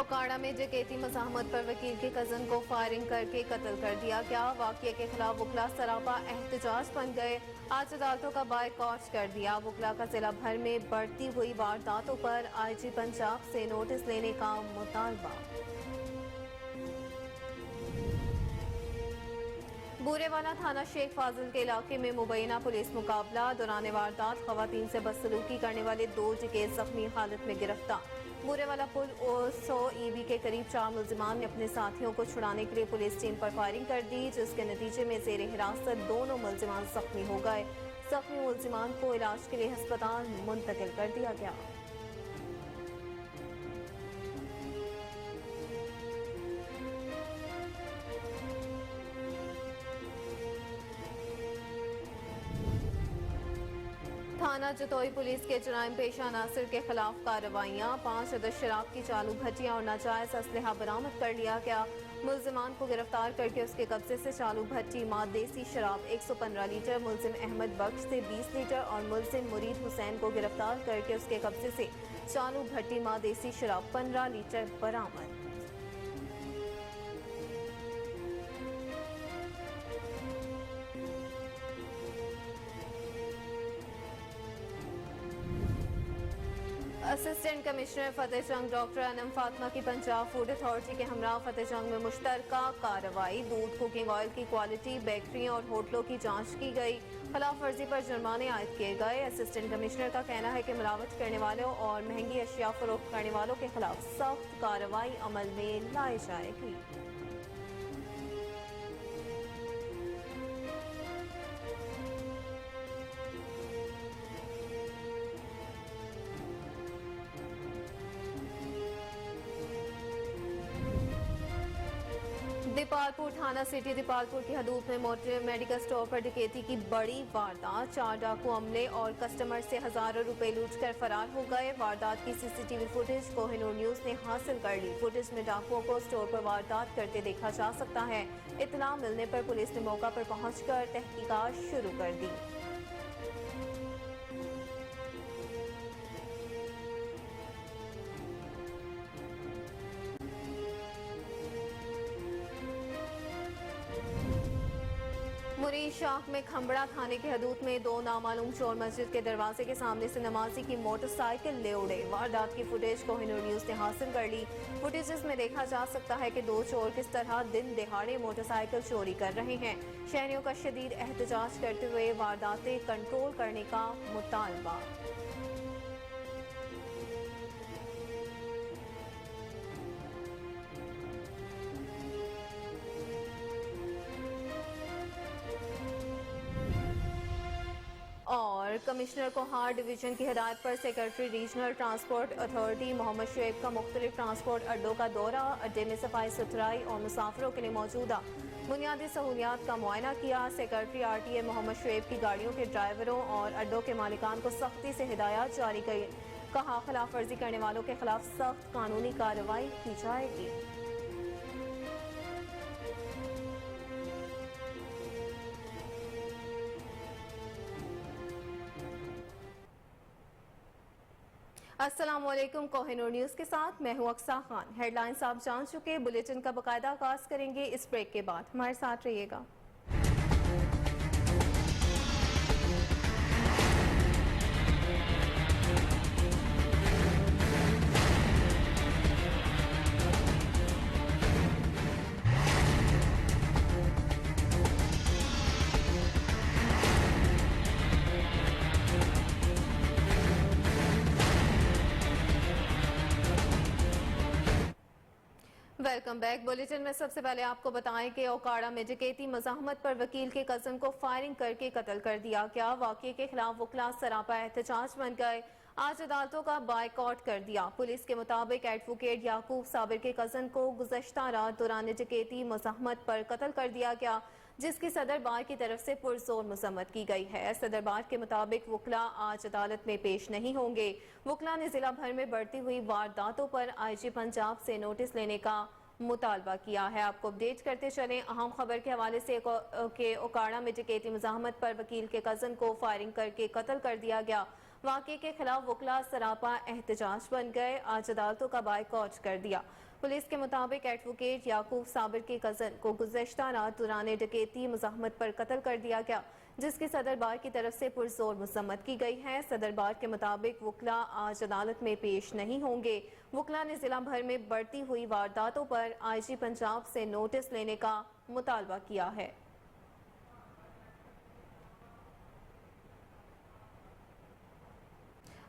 اوکاڑا میں ڈکیتی مزاحمت پر وکیل کے کزن کو فائرنگ کرکے قتل کر دیا گیا۔ واقعے کے خلاف وکلا سراپا احتجاج بن گئے۔ آج عدالتوں کا بائیکاٹ کر دیا۔ وکلا کا ضلع بھر میں بڑھتی ہوئی وارداتوں پر آئی جی پنجاب سے نوٹس لینے کا مطالبہ۔ بورے والا تھانہ شیخ فاضل کے علاقے میں مبینہ پولیس مقابلہ۔ دوران واردات خواتین سے بدسلوکی کرنے والے 2 ڈکیت زخمی حالت میں گرفتار۔ بورے والا پل 100 ای کے قریب 4 ملزمان نے اپنے ساتھیوں کو چھڑانے کے لیے پولیس ٹیم پر فائرنگ کر دی، جس کے نتیجے میں زیر حراست دونوں ملزمان زخمی ہو گئے۔ زخمی ملزمان کو علاج کے لیے ہسپتال منتقل کر دیا گیا۔ تھانہ جتوئی پولیس کے جرائم پیشہ عناصر کے خلاف کارروائیاں۔ 5 عدد شراب کی چالو بھٹیاں اور ناجائز اسلحہ برآمد کر لیا گیا۔ ملزمان کو گرفتار کرکے اس کے قبضے سے چالو بھٹی، ماد دیسی شراب 115 لیٹر، ملزم احمد بخش سے 20 لیٹر اور ملزم مرید حسین کو گرفتار کرکے اس کے قبضے سے چالو بھٹی، ماد دیسی شراب 15 لیٹر برآمد۔ اسسٹنٹ کمشنر فتح جنگ ڈاکٹر انم فاطمہ کی پنجاب فوڈ اتھارٹی کے ہمراہ فتح جنگ میں مشترکہ کارروائی۔ دودھ، کوکنگ آئل کی کوالٹی، بیکریوں اور ہوٹلوں کی جانچ کی گئی۔ خلاف ورزی پر جرمانے عائد کیے گئے۔ اسسٹنٹ کمشنر کا کہنا ہے کہ ملاوٹ کرنے والوں اور مہنگی اشیاء فروخت کرنے والوں کے خلاف سخت کارروائی عمل میں لائی جائے گی۔ دیپالپور تھانہ سٹی دیپالپور کی حدود میں میڈیکل سٹور پر ڈکیتی کی بڑی واردات۔ 4 ڈاکو عملے اور کسٹمر سے ہزاروں روپے لوٹ کر فرار ہو گئے۔ واردات کی CCTV footage Koh Noor news نے حاصل کر لی۔ فوٹیج میں ڈاکوؤں کو سٹور پر واردات کرتے دیکھا جا سکتا ہے۔ اطلاع ملنے پر پولیس نے موقع پر پہنچ کر تحقیقات شروع کر دی۔ مرید شاخ میں کھمبڑا تھانے کی حدود میں 2 نامعلوم چور مسجد کے دروازے کے سامنے سے نمازی کی موٹر سائیکل لے اڑے۔ واردات کی فوٹیج کوہ نور نیوز نے حاصل کر لی۔ فوٹیجز میں دیکھا جا سکتا ہے کہ 2 چور کس طرح دن دہاڑے موٹر سائیکل چوری کر رہے ہیں۔ شہریوں کا شدید احتجاج کرتے ہوئے وارداتیں کنٹرول کرنے کا مطالبہ۔ اور کمشنر کوہاٹ ڈویژن کی ہدایت پر سیکرٹری ریجنل ٹرانسپورٹ اتھارٹی محمد شعیب کا مختلف ٹرانسپورٹ اڈوں کا دورہ۔ اڈے میں صفائی ستھرائی اور مسافروں کے لیے موجودہ بنیادی سہولیات کا معائنہ کیا۔ سیکرٹری RTA محمد شعیب کی گاڑیوں کے ڈرائیوروں اور اڈوں کے مالکان کو سختی سے ہدایات جاری کی۔ کہا خلاف ورزی کرنے والوں کے خلاف سخت قانونی کارروائی کی جائے گی۔ السلام علیکم، کوہ نور نیوز کے ساتھ میں ہوں اقصیٰ خان۔ ہیڈ لائنز آپ جان چکے، بلیٹن کا باقاعدہ آغاز کریں گے اس بریک کے بعد۔ ہمارے ساتھ رہیے گا۔ Welcome back. بلیٹن میں سب سے پہلے آپ کو بتائیں کہ اوکاڑا میں ڈکیتی مزاحمت پر وکیل کے کزن کو فائرنگ کرکے قتل کر دیا گیا۔ واقعے کے خلاف وکلا سراپا احتجاج بن گئے۔ آج عدالتوں کا بائیکاٹ کر دیا۔ پولیس کے مطابق ایڈوکیٹ یعقوب صابر کے کزن کو گزشتہ رات دوران ڈکیتی مزاحمت پر قتل کر دیا گیا، جس کی صدر بار کی طرف سے پرزور مذمت کی گئی ہے۔ صدر بار کے مطابق وکلا آج عدالت میں پیش نہیں ہوں گے۔ وکلا نے ضلع بھر میں بڑھتی ہوئی وارداتوں پر IG پنجاب سے نوٹس لینے کا مطالبہ کیا ہے۔ آپ کو اپڈیٹ کرتے چلیں اہم خبر کے حوالے سے کہ اوکاڑا میں ڈکیتی مزاحمت پر وکیل کے کزن کو فائرنگ کرکے قتل کر دیا گیا۔ واقعے کے خلاف وکلا سراپا احتجاج بن گئے۔ آج عدالتوں کا بائیکاٹ کر دیا۔ पुलिस के मुताबिक एडवोकेट याकूब साबिर के कज़न को गुज़श्ता रात दौरान डकैती मज़ाहमत पर कत्ल कर दिया गया, जिसकी सदर बार की तरफ से पुरजोर मज़म्मत की गई है। सदर बार के मुताबिक वकला आज अदालत में पेश नहीं होंगे। वकला ने जिला भर में बढ़ती हुई वारदातों पर IG पंजाब से नोटिस लेने का मुतालबा किया है।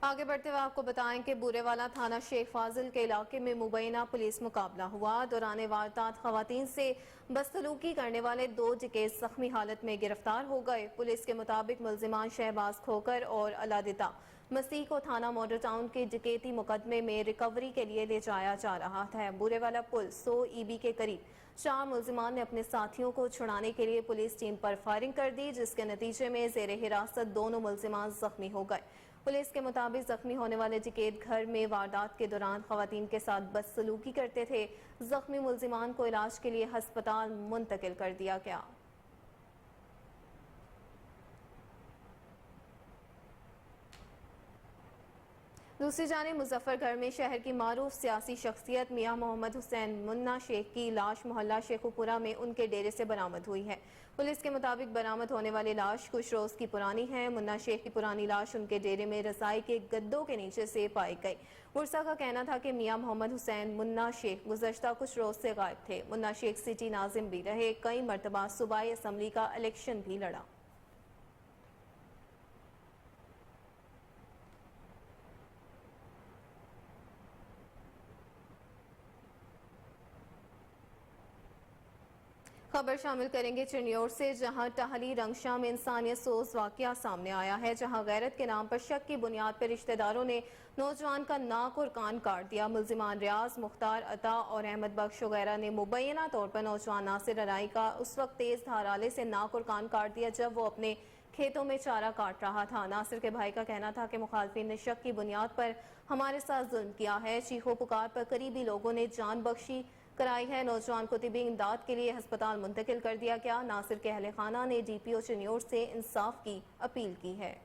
आगे बढ़ते हुए आपको बताएं कि बूरेवाला थाना शेख फाजिल के इलाके में मुबैना पुलिस मुकाबला हुआ। दौरान वारदात खवातीन से बदसलूकी करने वाले 2 डकैत जख्मी हालत में गिरफ्तार हो गए। पुलिस के मुताबिक मुल्जिमान शहबाज खोकर और अलादिता मसीह को थाना मॉडल टाउन के डकैती मुकदमे में रिकवरी के लिए ले जाया जा रहा था। बूरेवाला पुल 100 EB के करीब 4 मुल्जिमान ने अपने साथियों को छुड़ाने के लिए पुलिस टीम पर फायरिंग कर दी, जिसके नतीजे में जेर हिरासत दोनों मुल्जिमान जख्मी हो गए। पुलिस के मुताबिक जख्मी होने वाले डकैत घर में वारदात के दौरान खवातीन के साथ बदसलूकी करते थे। जख्मी मुल्जिमान को इलाज के लिए हस्पताल मुंतकिल कर दिया गया। दूसरी जानिब मुजफ्फरगढ़ में शहर की मारूफ सियासी शख्सियत मियां मोहम्मद हुसैन मुन्ना शेख की लाश मोहल्ला शेखुपुरा में उनके डेरे से बरामद हुई है। पुलिस के मुताबिक बरामद होने वाली लाश कुछ रोज की पुरानी है। मुन्ना शेख की पुरानी लाश उनके डेरे में रसाई के गद्दों के नीचे से पाई गई। पुरसा का कहना था कि मियां मोहम्मद हुसैन मुन्ना शेख गुज़श्ता कुछ रोज से गायब थे। मुन्ना शेख सिटी नाजिम भी रहे, कई मरतबा सूबाई असम्बली का इलेक्शन भी लड़ा। खबर शामिल करेंगे चिन्योर से, जहां टहली रंगशाह में इंसानियत सोज वाकया सामने आया है, जहां गैरत के नाम पर शक की बुनियाद पर रिश्तेदारों ने नौजवान का नाक और कान काट दिया। मुल्जिमान रियाज, मुख्तार, अता और अहमद बख्श वगैरह ने मुबैना तौर पर नौजवान नासिर अराई का उस वक्त तेज धार आले से नाक और कान काट दिया जब वो अपने खेतों में चारा काट रहा था। नासिर के भाई का कहना था कि मुखालफिन ने शक की बुनियाद पर हमारे साथ जुल्म किया है। चीखो पुकार पर करीबी लोगों ने जान बख्शी कराई है। नौजवान को तिबी इमदाद के लिए अस्पताल मुंतकिल कर दिया गया। नासिर के अहले खाना ने DPO चिन्योर से इंसाफ की अपील की है।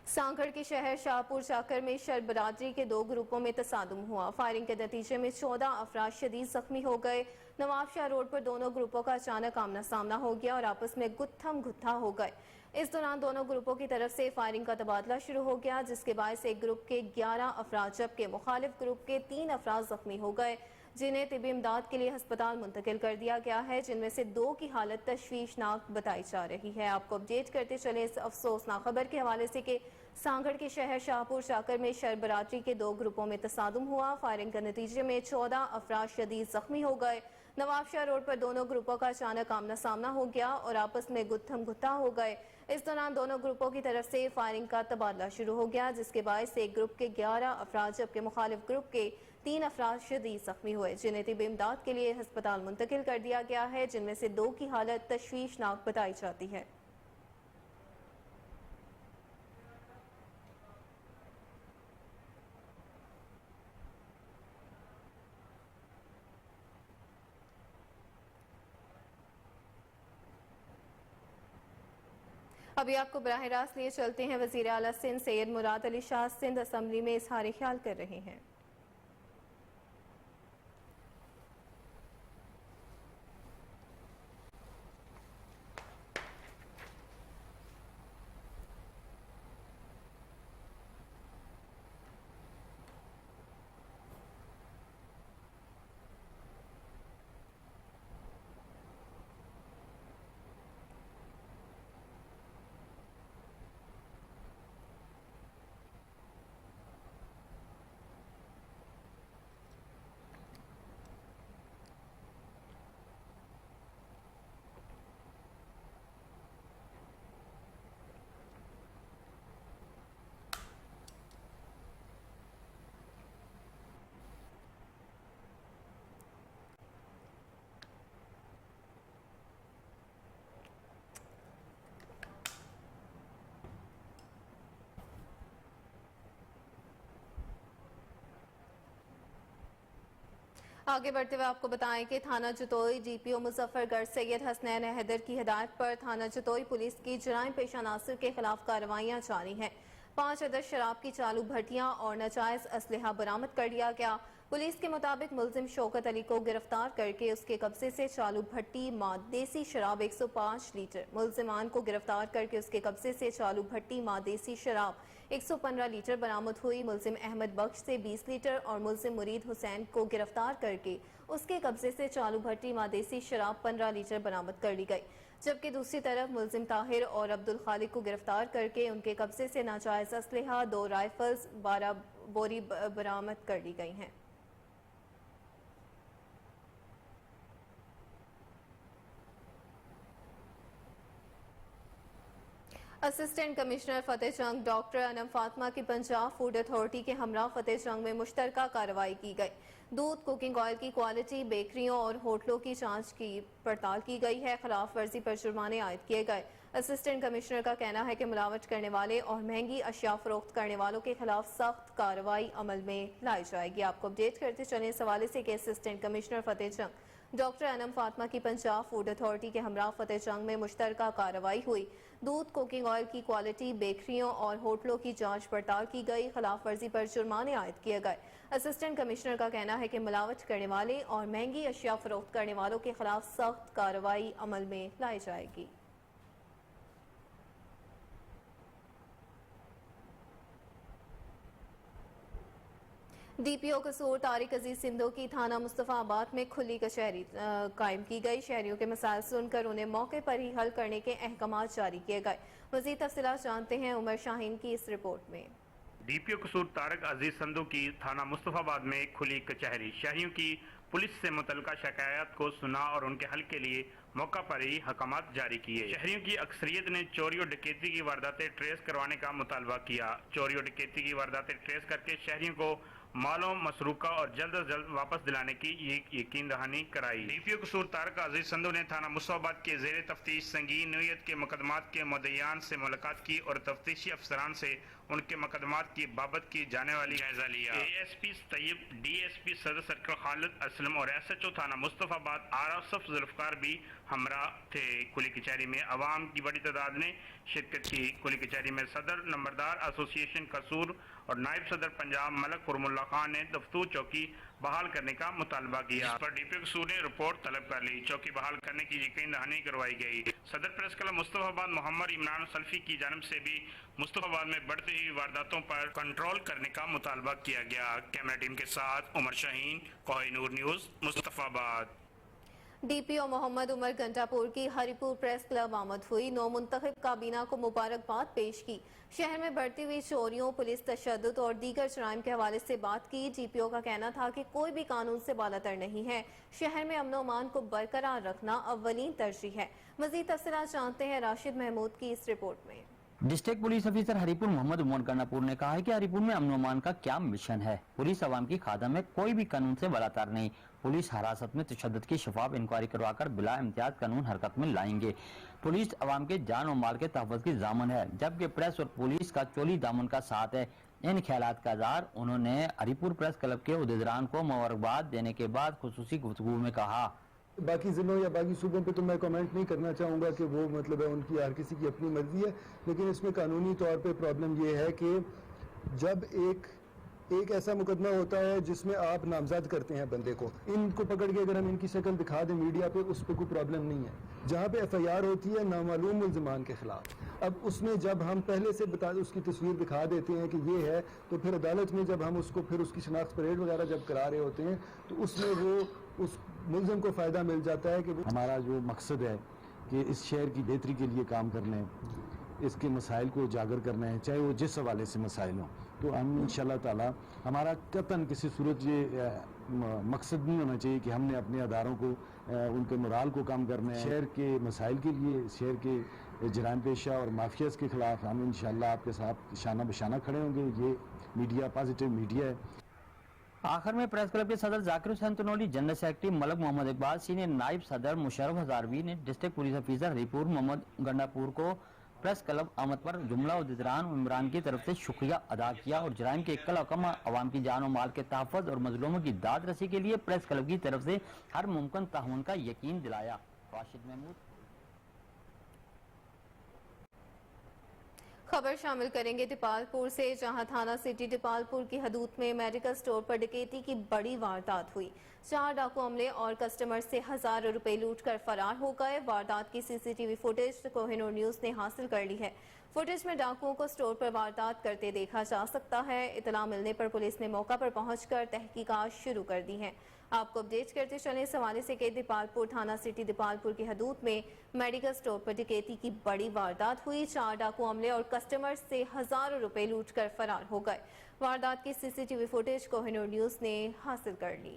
सांगड़ के शहर शाहपुर चाकर में शर्ब बरादरी के 2 ग्रुपों में तसादुम हुआ। फायरिंग के नतीजे में 14 अफराद शदीद जख्मी हो गए। नवाब शाह रोड पर दोनों ग्रुपों का अचानक आमना सामना हो गया और आपस में गुत्थम गुत्था हो गए। इस दौरान दोनों ग्रुपों की तरफ से फायरिंग का तबादला शुरू हो गया, जिसके बायस एक ग्रुप के 11 अफराद जबकि मुखालिफ ग्रुप के 3 अफराद जख्मी हो गए, जिन्हें तिबी इमदाद के लिए अस्पताल मुंतकिल कर दिया गया है, जिनमें से 2 की हालत तशवीशनाक बताई जा रही है। आपको अपडेट करते चले इस अफसोसनाक खबर के हवाले से कि सांगड़ के शहर शाहपुर चाकर में शर्ब बरादरी के 2 ग्रुपों में तसादुम हुआ। फायरिंग के नतीजे में 14 अफराद शदीद जख्मी हो गए। नवाब शाह रोड पर दोनों ग्रुपों का अचानक आमना सामना हो गया और आपस में गुत्थम गुत्था हो गए। इस दौरान दोनों ग्रुपों की तरफ से फायरिंग का तबादला शुरू हो गया, जिसके बायस एक ग्रुप के 11 अफराद जबकि मुखालिफ ग्रुप के 3 अफराद शदीद जख्मी हुए, जिन्हें तिबी इमदाद के लिए अस्पताल मुंतकिल कर दिया गया है, जिनमें से 2 की हालत तशवीशनाक बताई जाती है। अभी आपको बराह रास्त लिए चलते हैं। वज़ीर आला सिंध सैयद मुराद अली शाह सिंध असम्बली में इज़हार ख्याल कर रहे हैं। आगे बढ़ते हुए आपको बताएं कि थाना जतोई डीपीओ मुजफ्फरगढ़ सैयद हसनैन हैदर की हिदायत पर थाना जतोई पुलिस की जराइम पेशा नासिर के खिलाफ कार्रवाइयां जारी हैं। 5 अदद शराब की चालू भट्टियां और नाजायज असलहा बरामद कर लिया गया। पुलिस के मुताबिक मुलजिम शौकत अली को गिरफ्तार करके उसके कब्जे से चालू भट्टी मां देसी शराब 105 लीटर, मुलजिमान को गिरफ्तार करके उसके कब्जे से चालू भट्टी मां देसी शराब 115 लीटर बरामद हुई। मुलजिम अहमद बख्श से 20 लीटर और मुलजिम मुरीद हुसैन को गिरफ्तार करके उसके कब्जे से चालू भट्टी मां देसी शराब 15 लीटर बरामद कर ली गई। जबकि दूसरी तरफ मुलजिम ताहिर और अब्दुल खालिक को गिरफ्तार करके उनके कब्जे से नाजायज असलहा 2 राइफल्स 12 बोरी बरामद कर ली गई हैं। असिस्टेंट कमिश्नर फतेह जंग डॉक्टर अनम फातिमा की पंजाब फूड अथॉरिटी के हमरा फतेह जंग में मुश्तरका कार्रवाई की गई। दूध, कुकिंग ऑयल की क्वालिटी, बेकरियों और होटलों की जांच की पड़ताल की गई है। खिलाफ वर्जी पर जुर्माने आयद किए गए। असिस्टेंट कमिश्नर का कहना है कि मिलावट करने वाले और महंगी अशिया फरोख्त करने वालों के खिलाफ सख्त कार्रवाई अमल में लाई जाएगी। आपको अपडेट करते चलें इस हवाले से कि असिस्टेंट कमिश्नर फतेह जंग डॉक्टर अनम फातिमा की पंजाब फूड अथॉरिटी के हमरा फतेह जंग में मुश्तरका कार्रवाई हुई। दूध, कुकिंग ऑयल की क्वालिटी, बेकरियों और होटलों की जांच पड़ताल की गई। खिलाफ वर्जी पर जुर्माने आयद किए गए। असिस्टेंट कमिश्नर का कहना है कि मिलावट करने वाले और महंगी अशिया फरोख्त करने वालों के खिलाफ सख्त कार्रवाई अमल में लाई जाएगी। डीपीओ कसूर तारिक अजीज सिंधु की थाना मुस्तफाबाद में खुली कचहरी कायम की गई। शहरियों के मसाइल सुनकर उन्हें मौके पर ही हल करने के अहकाम जारी किए गए। मजीद तफसीलात जानते हैं उमर शाहीन की इस रिपोर्ट में। डीपीओ कसूर तारिक अजीज संधू की थाना मुस्तफाबाद में खुली कचहरी। शहरियों की पुलिस से मुतल्लिका शिकायत को सुना और उनके हल के लिए मौका पर ही हकामात जारी किए। शहरियों की अक्सरियत ने चोरी और डकैती की वारदातें ट्रेस करवाने का मुतालबा किया। चोरी और डकैती की वारदातें ट्रेस करके शहरियों को मालों मसरूका और जल्द अज जल्द वापस दिलाने की यकीन दहानी कराई। डीपीओ कसूर तारिक अजीज संधू ने थाना मुस्तफाबाद के जेर तफ्तीश संगीन नौयत के मुकदमात के मुद्दईयान से मुलाकात की और तफ्तीशी अफसरान से उनके मुकदमात की बाबत की जाने वाली जायजा लिया। ASP तैयब, DSP सदर सर्कल खालिद असलम और SHO थाना मुस्तफाबाद आरफ जुल्फकार भी हमरा थे। खुली कचहरी में अवाम की बड़ी तादाद ने शिरकत की। खुली कचहरी में सदर नंबरदार एसोसिएशन कसूर और नायब सदर पंजाब मलक कुरमुल्ला खान ने दफ्तूर चौकी बहाल करने का मुतालबा किया। इस पर डीपीओ कसूर ने रिपोर्ट तलब कर ली। चौकी बहाल करने की यकीन दहानी करवाई गई। सदर प्रेस क्लब मुस्तफाबाद मोहम्मद इमरान सल्फी की जानिब से भी मुस्तफाबाद में बढ़ती हुई वारदातों पर कंट्रोल करने का मुतालबा किया गया। कैमरा टीम के साथ उमर शाहीन, कोहिनूर न्यूज़, मुस्तफाबाद। डीपीओ मोहम्मद उमर गंडापुर की हरिपुर प्रेस क्लब आमद हुई। नौ मुंतखब काबीना को मुबारकबाद पेश की। शहर में बढ़ती हुई चोरियों, पुलिस तशद्दुद और दीगर जराइम के हवाले से बात की। डीपीओ का कहना था कि कोई भी कानून से बालातर नहीं है। शहर में अमन अमान को बरकरार रखना अव्वलीन तरजीह है। मजीद तफसीलात जानते हैं राशिद महमूद की इस रिपोर्ट में। District police officer Haripur Mohammad Umar Gandapur ने कहा है कि हरिपुर में अमन अमान का क्या मिशन है। पुलिस अवाम की खादम है, कोई भी कानून से बलातार नहीं। पुलिस हरासत में तशद्दुद की शफाफ इंक्वायरी करवाकर बिला इम्तियाज कानून हरकत में लाएंगे। पुलिस अवाम के जान और माल के तहफ़्फ़ुज़ की ज़ामन है, जबकि प्रेस और पुलिस का चोली दामन का साथ है। इन ख्यालात का इज़हार उन्होंने हरिपुर प्रेस क्लब के उहदेदारान को मुबारकबाद देने के बाद खुसूसी गुफ्तगू में कहा। बाकी ज़िलों या बाकी सूबों पे तो मैं कमेंट नहीं करना चाहूँगा कि वो मतलब है उनकी हर किसी की अपनी मर्जी है, लेकिन इसमें कानूनी तौर पे प्रॉब्लम ये है कि जब एक ऐसा मुकदमा होता है जिसमें आप नामजद करते हैं बंदे को, इनको पकड़ के अगर हम इनकी शक्ल दिखा दें मीडिया पे, उस पर कोई प्रॉब्लम नहीं है। जहाँ पे FIR होती है नामालूम मुल्ज़िमान के खिलाफ, अब उसमें जब हम पहले से उसकी तस्वीर दिखा देते हैं कि ये है, तो फिर अदालत में जब हम उसको फिर उसकी शनाख्त परेड वगैरह जब करा रहे होते हैं तो उसमें वो उस मुल्ज़िम को फ़ायदा मिल जाता है कि हमारा जो मकसद है कि इस शहर की बेहतरी के लिए काम करना है, इसके मसाइल को उजागर करना है, चाहे वो जिस हवाले से मसाइल हों। तो हम इंशाल्लाह ताला हमारा कतन किसी सूरत ये मकसद नहीं होना चाहिए कि हमने अपने अदारों को उनके मोराल को कम करना है। शहर के मसाइल के लिए, शहर के जराइम पेशा और माफियाज़ के खिलाफ हम इंशाल्लाह आपके साथ शाना बशाना खड़े होंगे। ये मीडिया पॉजिटिव मीडिया है। आखिर में प्रेस क्लब के सदर Zakir Hussain Tanoli, general secretary Malik Mohammad Iqbal, senior नायब सदर मुशर्रफ हजारवी ने district police officer Haripur Mohammad Gandapur को प्रेस क्लब अहमद पर जुमला उद्दरान इमरान की तरफ से शुक्रिया अदा किया और जराइम के कलकम अवाम की जान और माल के तहफ़्फ़ुज़ और मजलूमों की दाद रसी के लिए प्रेस क्लब की तरफ से हर मुमकिन ताउन का यकीन दिलाया। राशिद महमूद। खबर शामिल करेंगे दीपालपुर से, जहां थाना सिटी दीपालपुर की हदूद में मेडिकल स्टोर पर डकैती की बड़ी वारदात हुई। 4 डाकू अमले और कस्टमर से हजारों रुपए लूटकर फरार हो गए। वारदात की सीसीटीवी फुटेज कोहिनूर न्यूज ने हासिल कर ली है। फुटेज में डाकुओं को स्टोर पर वारदात करते देखा जा सकता है। इतला मिलने पर पुलिस ने मौका पर पहुंचकर तहकीकात शुरू कर दी है। आपको अपडेट करते चले इस हवाले से कि दीपालपुर थाना सिटी दीपालपुर की हदूद में मेडिकल स्टोर पर डकैती की बड़ी वारदात हुई। 4 डाकू अमले और कस्टमर से हजारों रुपए लूटकर फरार हो गए। वारदात की सीसीटीवी फुटेज कोहिनूर न्यूज ने हासिल कर ली।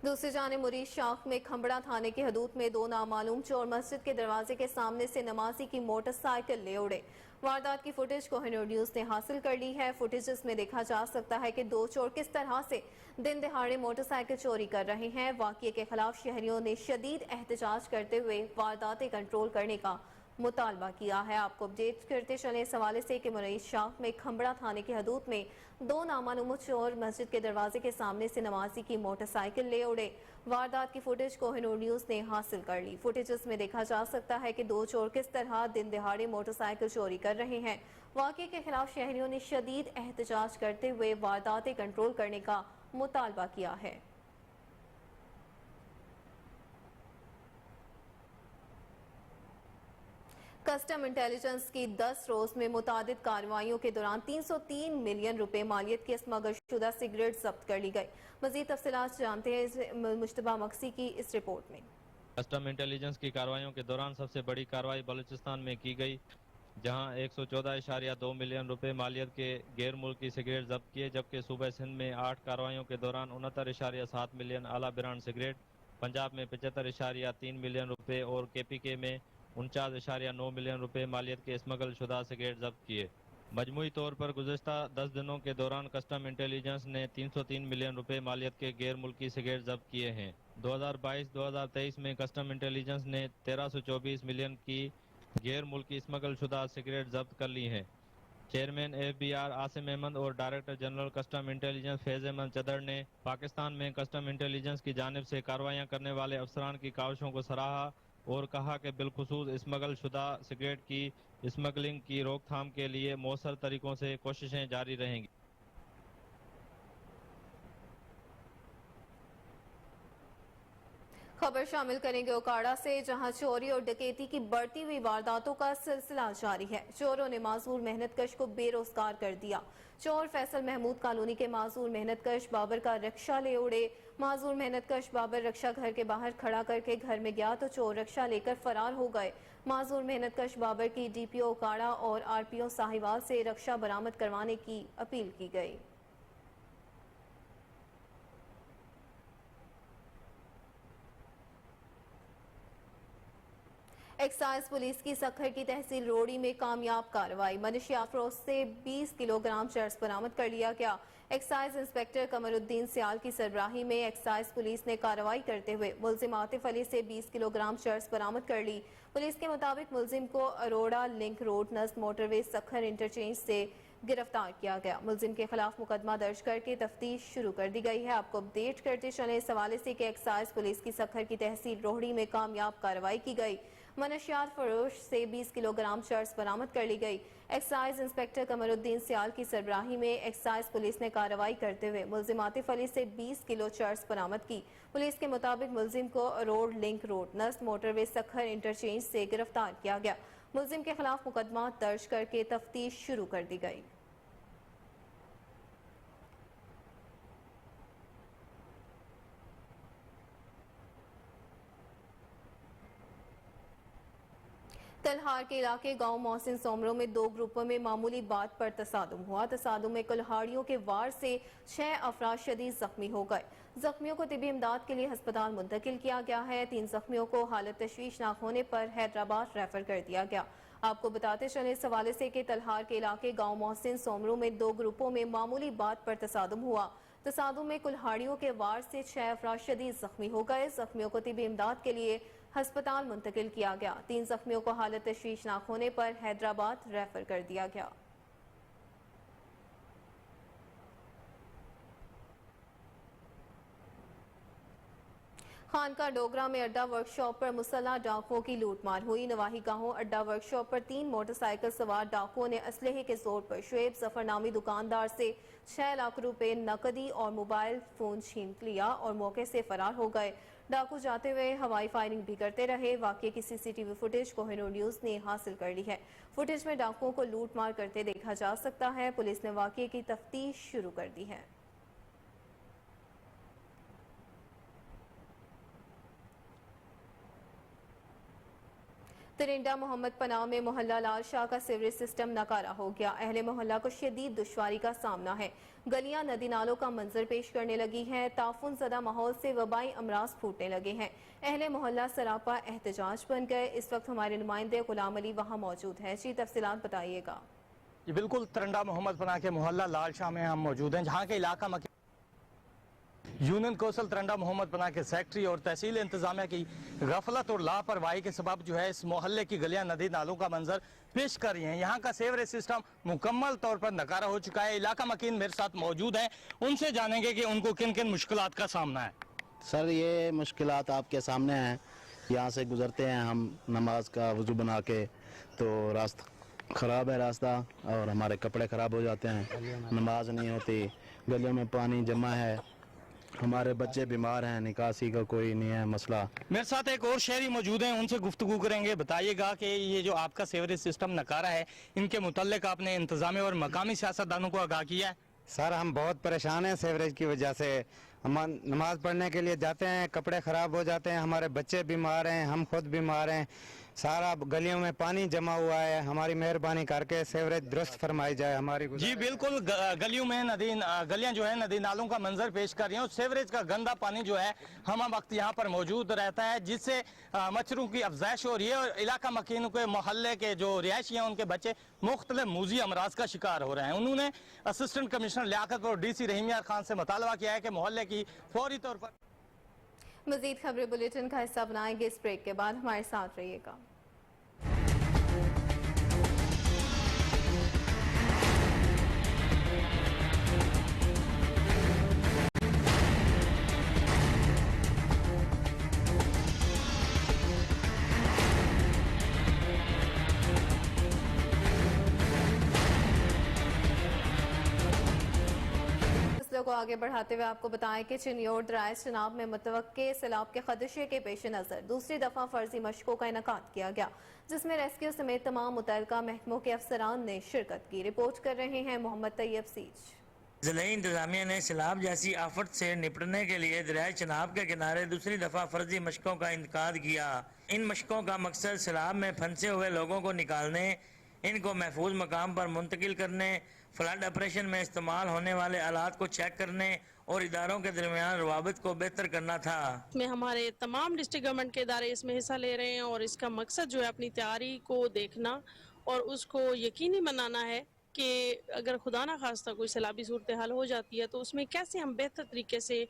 दूसरी जानिब मुरीद शाख में खंबड़ा थाने की हदूद में 2 नामालूम चोर मस्जिद के दरवाजे के सामने से नमाजी की मोटरसाइकिल ले उड़े। वारदात की फुटेज कोहिनूर न्यूज ने हासिल कर ली है। फुटेज में देखा जा सकता है कि 2 चोर किस तरह से दिन दहाड़े मोटरसाइकिल चोरी कर रहे हैं। वाक़ये के खिलाफ शहरियों ने शदीद एहतजाज करते हुए वारदातें कंट्रोल करने का मुतालबा किया है। आपको अपडेट करते चले इस हवाले से कि मुरीद शाख में खंबड़ा थाने की हदूद में 2 नामालूम चोर मस्जिद के दरवाजे के सामने से नमाजी की मोटरसाइकिल ले उड़े। वारदात की फुटेज कोहिनूर न्यूज ने हासिल कर ली। फुटेज में देखा जा सकता है कि 2 चोर किस तरह दिन दिहाड़े मोटरसाइकिल चोरी कर रहे हैं। वाक़ये के खिलाफ शहरियों ने शदीद एहतजाज करते हुए वारदातें कंट्रोल करने का मुतालबा किया है। कस्टम इंटेलिजेंस की 10 रोज में मुतादिद कार्रवाइयों के दौरान 303 मिलियन रुपए मालियत की स्मगलशुदा सिगरेट जब्त कर ली गई। मजीद तफसीलात जानते हैं मुश्तबा मक्सी की इस रिपोर्ट में। कस्टम इंटेलिजेंस की कार्रवाइयों के दौरान सबसे बड़ी कार्रवाई बलूचिस्तान में की गई, जहां 114.2 मिलियन रुपए मालियत के गैर मुल्की सिगरेट जब्त किए, जबकि सूबे सिंध में 8 कार्रवाइयों के दौरान 69.7 मिलियन आला ब्रांड सिगरेट, पंजाब में 75.3 मिलियन रुपए और KPK में 49.9 मिलियन रुपए मालियत के स्मगल शुदा सिगरेट जब्त किए। मजमूई तौर पर गुज़श्ता 10 दिनों के दौरान कस्टम इंटेलिजेंस ने 303 मिलियन रुपए मालियत के गैर मुल्की सिगरेट जब्त किए हैं। 2022-2023 में कस्टम इंटेलिजेंस ने 1324 मिलियन की गैर मुल्की स्मगल शुदा सिगरेट जब्त कर ली हैं। चेयरमैन FBR आसिम अहमद और डायरेक्टर जनरल कस्टम इंटेलिजेंस फैज़ अहमद चदर ने पाकिस्तान में कस्टम इंटेलिजेंस की जानिब से कार्रवाइयाँ करने वाले अफसरान की काविशों को सराहा और कहा कि बिलखुसूस स्मगल शुदा सिगरेट की स्मगलिंग की रोकथाम के लिए मौसर तरीकों से कोशिशें जारी रहेंगी। खबर शामिल करेंगे ओकाड़ा से, जहां चोरी और डकैती की बढ़ती हुई वारदातों का सिलसिला जारी है। चोरों ने माजूर मेहनतकश को बेरोजगार कर दिया। चोर फैसल महमूद कॉलोनी के माजूर मेहनतकश बाबर का रक्षा ले उड़े। माजूर मेहनतकश बाबर रक्षा घर के बाहर खड़ा करके घर में गया तो चोर रक्षा लेकर फरार हो गए। माजूर मेहनतकश बाबर की DPO ओकाड़ा और RPO साहिवाल से रक्षा बरामद करवाने की अपील की गई। एक्साइज पुलिस की सखर की तहसील रोड़ी में कामयाब कार्रवाई। मनशियात फरोश से 20 किलोग्राम चर्स बरामद कर लिया गया। एक्साइज इंस्पेक्टर कमरुद्दीन सियाल की सरबराही में एक्साइज पुलिस ने कार्रवाई करते हुए मुलजिम आतिफ अली से 20 किलोग्राम चर्स बरामद कर ली। पुलिस के मुताबिक मुलजिम को अरोड़ा लिंक रोड नस्ब मोटरवे सखर इंटरचेंज से गिरफ्तार किया गया। मुलजिम के खिलाफ मुकदमा दर्ज करके तफ्तीश शुरू कर दी गई है। आपको अपडेट करते चले इस हवाले से कि एक्साइज पुलिस की सखर की तहसील रोहड़ी में कामयाब कार्रवाई की गई। मनशियात फरोश से 20 किलोग्राम चर्स बरामद कर ली गई। एक्साइज इंस्पेक्टर कमरुद्दीन सियाल की सरबराही में एक्साइज पुलिस ने कार्रवाई करते हुए मुलजिम आतिफ अली से 20 किलो चर्स बरामद की। पुलिस के मुताबिक मुलजिम को रोड लिंक रोड नस्ब मोटरवे सखर इंटरचेंज से गिरफ्तार किया गया। मुलजिम के खिलाफ मुकदमा दर्ज करके तफ्तीश शुरू कर दी गई। तलहार के इलाके गांव मोहसिन सोमरों में 2 ग्रुपों में मामूली बात पर तसादुम हुआ। तसादुम में कुल्हाड़ियों के वार से 6 अफराद शदीद जख्मी हो गए। जख्मियों को तिबी इमदाद के लिए अस्पताल मुंतकिल किया गया है। 3 जख्मियों को हालत तशवीशनाक होने पर हैदराबाद रेफर कर दिया गया। आपको बताते चले इस हवाले से कि तलहार के इलाके गांव मोहसिन सोमरों में 2 ग्रुपों में मामूली बात पर तसादुम हुआ। तसादुम में कुल्हाड़ियों के वार से 6 अफराद शदीद जख्मी हो गए। जख्मियों को तिबी इमदाद के लिए ہسپتال منتقل کیا گیا. 3 زخمیوں کو حالت تشویشناک ہونے پر حیدرآباد ریفر کر دیا گیا. خانقاہ ڈوگرہ میں اڈا ورک شاپ پر مسلح ڈاکوؤں کی لوٹ مار ہوئی. نواحی گاہوں اڈا ورک شاپ پر 3 موٹر سائیکل سوار ڈاکوؤں نے اسلحے کے زور پر شعیب ظفر نامی دکاندار سے 6 لاکھ روپے نقدی اور موبائل فون چھین لیا اور موقع سے فرار ہو گئے. ڈاکو جاتے ہوئے ہوائی فائرنگ بھی کرتے رہے. واقعے کی CCTV footage Koh Noor news نے حاصل کر لی ہے. فوٹیج میں ڈاکوؤں کو لوٹ مار کرتے دیکھا جا سکتا ہے. پولیس نے واقعے کی تفتیش شروع کر دی ہے. ترنڈا محمد پناہ میں محلہ لال شاہ کا سیوریج سسٹم ناکارہ ہو گیا. اہل محلہ کو شدید دشواری کا سامنا ہے. گلیاں ندی نالوں کا منظر پیش کرنے لگی ہیں. تعفن زدہ ماحول سے وبائی امراض پھوٹنے لگے ہیں. اہل محلہ سراپا احتجاج بن گئے. اس وقت ہمارے نمائندے غلام علی وہاں موجود ہیں. جی تفصیلات بتائیے گا. جی بالکل، ترنڈا محمد پناہ کے محلہ لال شاہ میں ہم موجود ہیں، جہاں کے علاقہ یونین کوسل ترنڈا محمد پناہ کے سیکٹری اور تحصیل انتظامیہ کی غفلت اور لاپرواہی کے سبب جو ہے اس محلے کی گلیاں ندی نالوں کا منظر پیش کر رہی ہیں. یہاں کا سیوریج سسٹم مکمل طور پر ناکارہ ہو چکا ہے. علاقہ مکین میرے ساتھ موجود ہیں، ان سے جانیں گے کہ ان کو کن کن مشکلات کا سامنا ہے. سر یہ مشکلات آپ کے سامنے ہیں. یہاں سے گزرتے ہیں ہم نماز کا وضو بنا کے تو راستہ خراب ہے راستہ اور ہمارے کپڑے خراب ہو جاتے ہیں. نماز نہیں ہوتی، گلیوں میں پانی جمع ہے، ہمارے بچے بیمار ہیں، نکاسی کا کوئی نہیں ہے مسئلہ. میرے ساتھ ایک اور شہری موجود ہیں، ان سے گفتگو کریں گے. بتائیے گا کہ یہ جو آپ کا سیوریج سسٹم ناکارہ ہے، ان کے متعلق آپ نے انتظامیہ اور مقامی سیاستدانوں کو آگاہ کیا ہے؟ سر ہم بہت پریشان ہیں سیوریج کی وجہ سے. ہم نماز پڑھنے کے لیے جاتے ہیں، کپڑے خراب ہو جاتے ہیں، ہمارے بچے بیمار ہیں، ہم خود بیمار ہیں. سارا گلیوں میں پانی جمع ہوا ہے. ہماری مہربانی کر کے سیوریج درست فرمائی جائے. ہماری جی بالکل، گلیوں میں گلیاں جو ہیں ندی نالوں کا منظر پیش کر رہی ہیں اور سیوریج کا گندا پانی جو ہے ہمہ وقت یہاں پر موجود رہتا ہے، جس سے مچھروں کی افزائش ہو رہی ہے اور علاقہ مکینوں کے محلے کے جو رہائشی ہیں ان کے بچے مختلف موذی امراض کا شکار ہو رہے ہیں. انہوں نے اسسٹنٹ کمشنر لیاقت اور DC رحیم یار خان سے مطالبہ کیا ہے کہ محلے کی فوری طور پر. مزید خبریں بلیٹن کا حصہ بنائیں گے. اس بریک کے بعد ہمارے ساتھ رہیے گا. کو آگے بڑھاتے ہوئے آپ کو بتائیں کہ چنیور درائے چناب میں متوقع سیلاب کے خدشے کے پیش نظر دوسری دفعہ فرضی مشقوں کا انعقاد کیا گیا، جس میں ریسکیو سمیت تمام متعلقہ محکموں کے افسران نے شرکت کی. رپورٹ کر رہے ہیں محمد طیب سیج. ضلعی انتظامیہ نے سیلاب جیسی آفت سے نپٹنے کے لیے دریائے چناب کے کنارے دوسری دفعہ فرضی مشقوں کا انعقاد کیا. ان مشقوں کا مقصد سیلاب میں پھنسے ہوئے لوگوں کو نکالنے، ان کو محفوظ مقام پر منتقل کرنے، فلڈ آپریشن میں استعمال ہونے والے آلات کو چیک کرنے اور اداروں کے درمیان روابط کو بہتر کرنا تھا. اس میں ہمارے تمام ڈسٹرکٹ گورنمنٹ کے ادارے اس میں حصہ لے رہے ہیں اور اس کا مقصد جو ہے اپنی تیاری کو دیکھنا اور اس کو یقینی بنانا ہے کہ اگر خدا نہ خواستہ کوئی سیلابی صورتحال ہو جاتی ہے تو اس میں کیسے ہم بہتر طریقے سے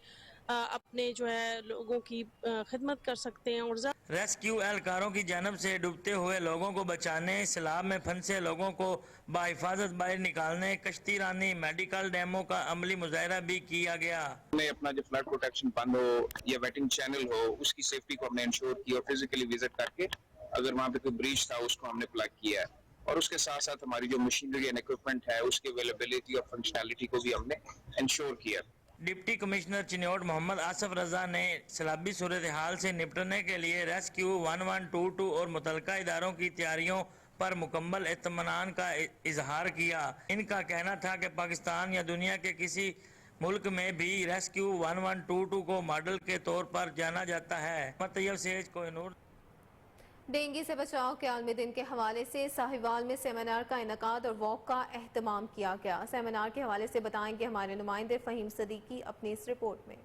اپنے جو ہے لوگوں کی خدمت کر سکتے ہیں. اور ریسکیو اہلکاروں کی جانب سے ڈوبتے ہوئے لوگوں کو بچانے، سیلاب میں پھنسے لوگوں کو بحفاظت باہر نکالنے، کشتی رانی، میڈیکل ڈیموں کا عملی مظاہرہ بھی کیا گیا. اپنا جو فلڈ پروٹیکشن بند ہو یا ویٹنگ چینل ہو اس کی سیفٹی کو ہم نے انشور کی اور فزیکلی وزٹ کر کے اگر وہاں پہ کوئی بریچ تھا اس کو ہم نے پلگ کیا ہے اور اس کے ساتھ ساتھ ہماری جو مشینری اینڈ اکوپمنٹ ہے اس کی اویلیبلٹی اور فنکشنالٹی کو بھی ہم نے انشور کیا. ڈپٹی کمشنر چنیوٹ محمد آصف رضا نے سیلابی صورتحال سے نپٹنے کے لیے ریسکیو 1122 اور متعلقہ اداروں کی تیاریوں پر مکمل اطمینان کا اظہار کیا. ان کا کہنا تھا کہ پاکستان یا دنیا کے کسی ملک میں بھی ریسکیو 1122 کو ماڈل کے طور پر جانا جاتا ہے. طیب سیج کوہ نور. ڈینگی سے بچاؤ کے عالمی دن کے حوالے سے ساہیوال میں سیمینار کا انعقاد اور واک کا اہتمام کیا گیا. سیمینار کے حوالے سے بتائیں گے ہمارے نمائندے فہیم صدیقی اپنی اس رپورٹ میں.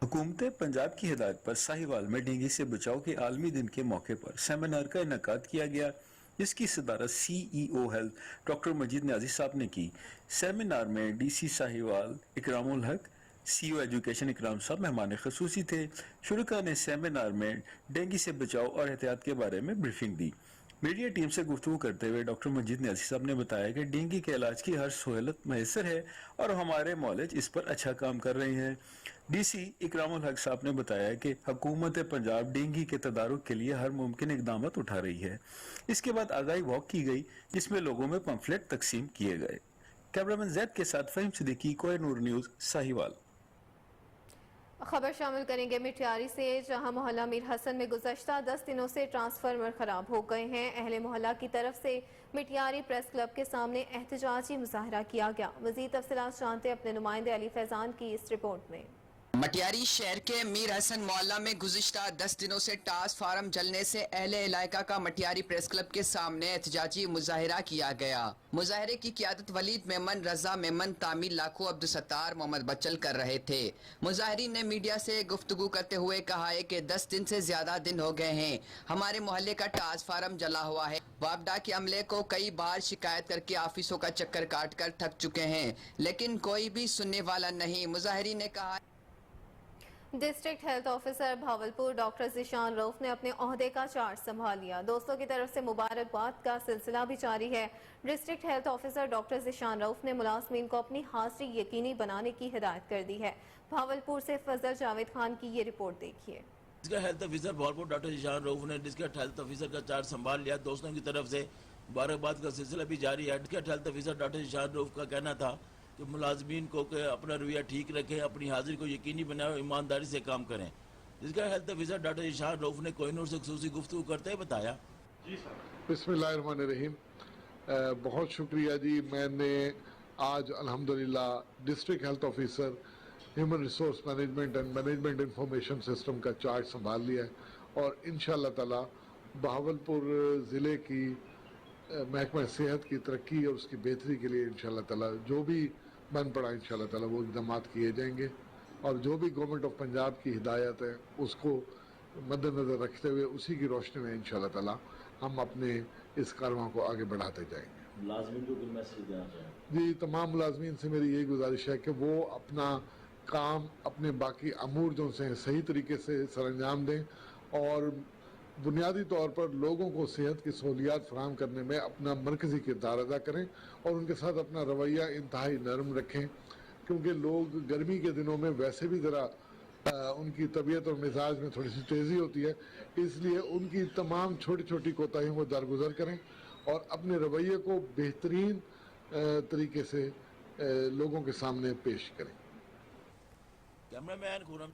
حکومت پنجاب کی ہدایت پر ساہیوال میں ڈینگی سے بچاؤ کے عالمی دن کے موقع پر سیمینار کا انعقاد کیا گیا، جس کی صدارت CEO ہیلتھ ڈاکٹر مجید نیازی صاحب نے کی. سیمینار میں DC ساہیوال اکرام الحق، CEO ایجوکیشن اکرام صاحب مہمان خصوصی تھے۔ شرکا نے سیمینار میں ڈینگی سے بچاؤ اور احتیاط کے بارے میں بریفنگ دی۔ میڈیا ٹیم سے گفتگو کرتے ہوئے ڈاکٹر مجید نیازی صاحب نے بتایا کہ ڈینگی کے علاج کی ہر سہولت میسر ہے اور ہمارے معالج اس پر اچھا کام کر رہے ہیں۔ ڈی سی اکرام الحق صاحب نے بتایا کہ حکومت پنجاب ڈینگی کے تدارک کے لیے ہر ممکن اقدامات اٹھا رہی ہے۔ اس کے بعد آگاہی واک کی گئی جس میں لوگوں میں پمفلٹ تقسیم کیے گئے۔ کیمرامین زید کے ساتھ فہیم صدیقی، کوہ نور نیوز، ساہیوال۔ خبر شامل کریں گے مٹیاری سے، جہاں محلہ میر حسن میں گزشتہ 10 دنوں سے ٹرانسفارمر خراب ہو گئے ہیں۔ اہل محلہ کی طرف سے مٹیاری پریس کلب کے سامنے احتجاجی مظاہرہ کیا گیا۔ مزید تفصیلات جانتے اپنے نمائندے علی فیضان کی اس رپورٹ میں۔ مٹیاری شہر کے میر حسن محلہ میں گزشتہ 10 دنوں سے ٹرانسفارم جلنے سے اہل علاقہ کا مٹیاری پریس کلب کے سامنے احتجاجی مظاہرہ کیا گیا۔ مظاہرے کی قیادت ولید میمن، رضا میمن، تعمیر لاکھو، عبدالستار، محمد بچل کر رہے تھے۔ مظاہرین نے میڈیا سے گفتگو کرتے ہوئے کہا ہے کہ 10 دن سے زیادہ دن ہو گئے ہیں ہمارے محلے کا ٹرانسفارم جلا ہوا ہے۔ وابڈا کے عملے کو کئی بار شکایت کر کے آفسوں کا چکر کاٹ کر تھک چکے ہیں لیکن کوئی بھی سننے والا نہیں۔ مظاہرین نے کہا district health officer Bahawalpur doctor Zeeshan Rauf نے اپنے عہدے کا چارج سنبھال لیا۔ دوستوں کی طرف سے مبارکباد کا سلسلہ بھی جاری ہے۔ District health officer doctor Zeeshan Rauf نے ملازمین کو اپنی حاضری یقینی بنانے کی ہدایت کر دی ہے۔ بھاولپور سے فضل جاوید خان کی یہ رپورٹ دیکھیے۔ District health officer Bahawalpur doctor Zeeshan Rauf نے ڈسٹرکٹ ہیلتھ آفیسر کا چارج سنبھال لیا۔ دوستوں کی طرف سے مبارکباد کا سلسلہ بھی جاری ہے۔ District health officer doctor Zeeshan Rauf کا کہنا تھا کہ ملازمین کو کہ اپنا رویہ ٹھیک رکھیں، اپنی حاضری کو یقینی بنائیں اور ایمانداری سے کام کریں۔ جس کا health officer doctor Zeeshan Rauf نے کوہ نور سے خصوصی گفتگو کرتے ہوئے بتایا۔ بسم اللہ الرحمن الرحیم، بہت شکریہ جی۔ میں نے آج الحمدللہ district health officer human resource management and management information system کا چارج سنبھال لیا ہے اور انشاءاللہ تعالی بہاولپور ضلع کی محکمہ صحت کی ترقی اور اس کی بہتری کے لیے انشاءاللہ تعالی جو بھی بن پڑا انشاءاللہ تعالی وہ اقدامات کیے جائیں گے اور جو بھی گورنمنٹ آف پنجاب کی ہدایت ہے اس کو مد نظر رکھتے ہوئے اسی کی روشنی میں انشاءاللہ تعالی ہم اپنے اس کارواں کو آگے بڑھاتے جائیں گے۔ ملازمین کو کوئی میسج دینا چاہیں؟ جی، تمام ملازمین سے میری یہی گزارش ہے کہ وہ اپنا کام اپنے باقی امور جو سے صحیح طریقے سے سر انجام دیں اور بنیادی طور پر لوگوں کو صحت کی سہولیات فراہم کرنے میں اپنا مرکزی کردار ادا کریں اور ان کے ساتھ اپنا رویہ انتہائی نرم رکھیں، کیونکہ لوگ گرمی کے دنوں میں ویسے بھی ذرا ان کی طبیعت اور مزاج میں تھوڑی سی تیزی ہوتی ہے، اس لیے ان کی تمام چھوٹی چھوٹی کوتاہیوں کو درگزر کریں اور اپنے رویے کو بہترین طریقے سے لوگوں کے سامنے پیش کریں۔ کیمرہ مین خورم۔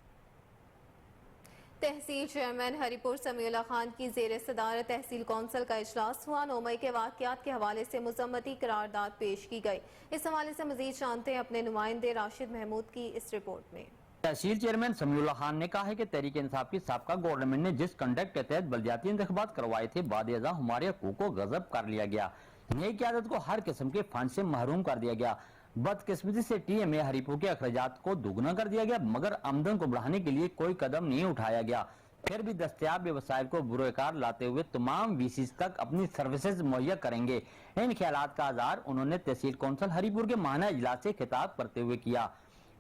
تحصیل چیئرمین ہری پور سمیع اللہ خان کی زیر صدارت تحصیل کونسل کا اجلاس ہوا۔ 9 مئی کے واقعات کے حوالے سے مذمتی قرارداد پیش کی گئی۔ اس حوالے سے مزید جانتے ہیں اپنے نمائندے راشد محمود کی اس رپورٹ میں۔ تحصیل چیئرمین سمیع اللہ خان نے کہا ہے کہ تحریک انصاف کی سابقہ گورنمنٹ نے جس کنڈکٹ کے تحت بلدیاتی انتخابات کروائے تھے بعد ازاں ہمارے حقوق کو غصب کر لیا گیا، نئی قیادت کو ہر قسم کے فنڈ سے محروم کر دیا گیا، بدقسمتی سے ٹی ایم اے ہری پور کے اخراجات کو دوگنا کر دیا گیا مگر آمدن کو بڑھانے کے لیے کوئی قدم نہیں اٹھایا گیا۔ پھر بھی دستیاب وسائل کو بروئے لاتے ہوئے تمام وی سیز تک اپنی سروسز مہیا کریں گے۔ ان خیالات کا اظہار انہوں نے تحصیل کونسل ہری پور کے ماہانہ اجلاس سے خطاب کرتے ہوئے کیا۔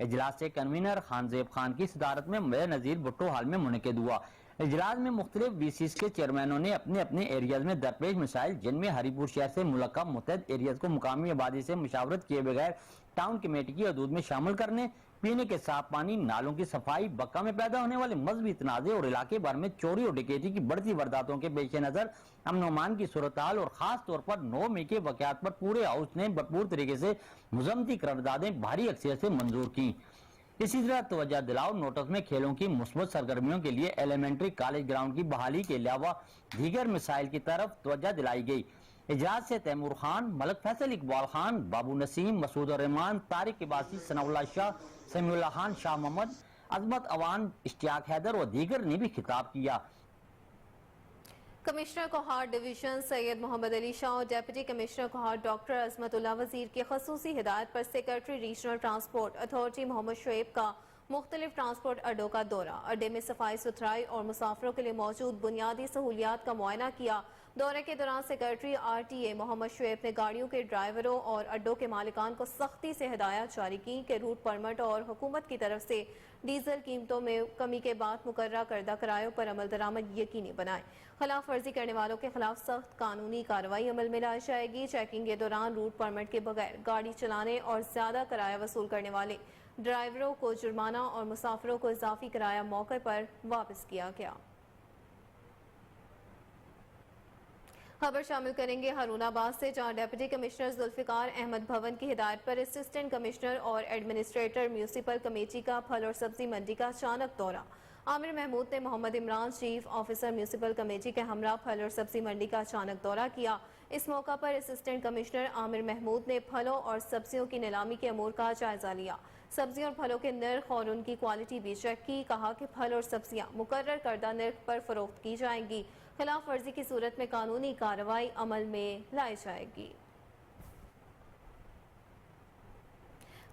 اجلاس سے کنوینر خان زیب خان کی صدارت میں بے نظیر بھٹو ہال میں منعقد ہوا۔ اجلاس میں مختلف وی سیز کے چیئرمینوں نے اپنے اپنے ایریاز میں درپیش مسائل جن میں ہری پور شہر سے ملکہ متحد ایریاز کو مقامی آبادی سے مشاورت کیے بغیر ٹاؤن کمیٹی کی حدود میں شامل کرنے، پینے کے صاف پانی، نالوں کی صفائی، بقا میں پیدا ہونے والے مذہبی تنازع اور علاقے بھر میں چوری اور ڈکیتی کی بڑھتی وارداتوں کے پیش نظر امن و امان کی صورتحال اور خاص طور پر 9 مئی کے واقعات پر پورے ہاؤس نے بھرپور طریقے سے مذمتی قراردادیں بھاری اکثریت سے منظور کی۔ اسی طرح توجہ دلاؤ نوٹس میں کھیلوں کی مثبت سرگرمیوں کے لیے ایلیمنٹری کالج گراؤنڈ کی بحالی کے علاوہ دیگر مسائل کی طرف توجہ دلائی گئی۔ اجلاس سے تیمور خان، ملک فیصل اقبال خان، بابو نسیم، مسعود الرحمان، طارق عباسی، ثناء اللہ شاہ، سمیع اللہ خان، شاہ محمد، عظمت اوان، اشتیاق حیدر اور دیگر نے بھی خطاب کیا۔ کمشنر کوہاٹ ڈویژن سید محمد علی شاہ اور ڈیپٹی کمشنر کوہاٹ ڈاکٹر عظمت اللہ وزیر کی خصوصی ہدایت پر سیکرٹری ریجنل ٹرانسپورٹ اتھارٹی محمد شعیب کا مختلف ٹرانسپورٹ اڈوں کا دورہ، اڈے میں صفائی ستھرائی اور مسافروں کے لیے موجود بنیادی سہولیات کا معائنہ کیا۔ दौरे के दौरान सेक्रेटरी RTA मोहम्मद शुएब ने गाड़ियों के ड्राइवरों और अड्डों के मालिकान को सख्ती से हिदायत जारी की कि रूट परमिट और हुकूमत की तरफ से डीजल कीमतों में कमी के बाद मुकर्रर करदा किरायों पर अमल दरामद यकीनी बनाएं। खिलाफ वर्जी करने वालों के खिलाफ सख्त कानूनी कार्रवाई अमल में लाई जाएगी। चेकिंग के दौरान रूट परमिट के बगैर गाड़ी चलाने और ज्यादा किराया वसूल करने वाले ड्राइवरों को जुर्माना और मुसाफिरों को इजाफी किराया मौके पर वापस किया गया। खबर शामिल करेंगे हारूनाबाद से, जहां डिप्टी कमिश्नर जुल्फिकार अहमद भवन की हिदायत पर असिस्टेंट कमिश्नर और एडमिनिस्ट्रेटर म्यूनिसिपल कमेटी का फल और सब्जी मंडी का अचानक दौरा। आमिर महमूद ने Mohammad Imran chief officer municipal committee के हमरा फल और सब्जी मंडी का अचानक दौरा किया। इस मौका पर असिस्टेंट कमिश्नर आमिर महमूद ने फलों और सब्जियों की नीलामी के अमूर का जायजा लिया। सब्जियों और फलों के नर्ख और उनकी क्वालिटी भी चेक की। कहा कि फल और सब्जियां मुकर्रर करदा नर्ख पर फरोख्त की जाएंगी। खिलाफ वर्जी की सूरत में कानूनी कार्रवाई अमल में लाई जाएगी।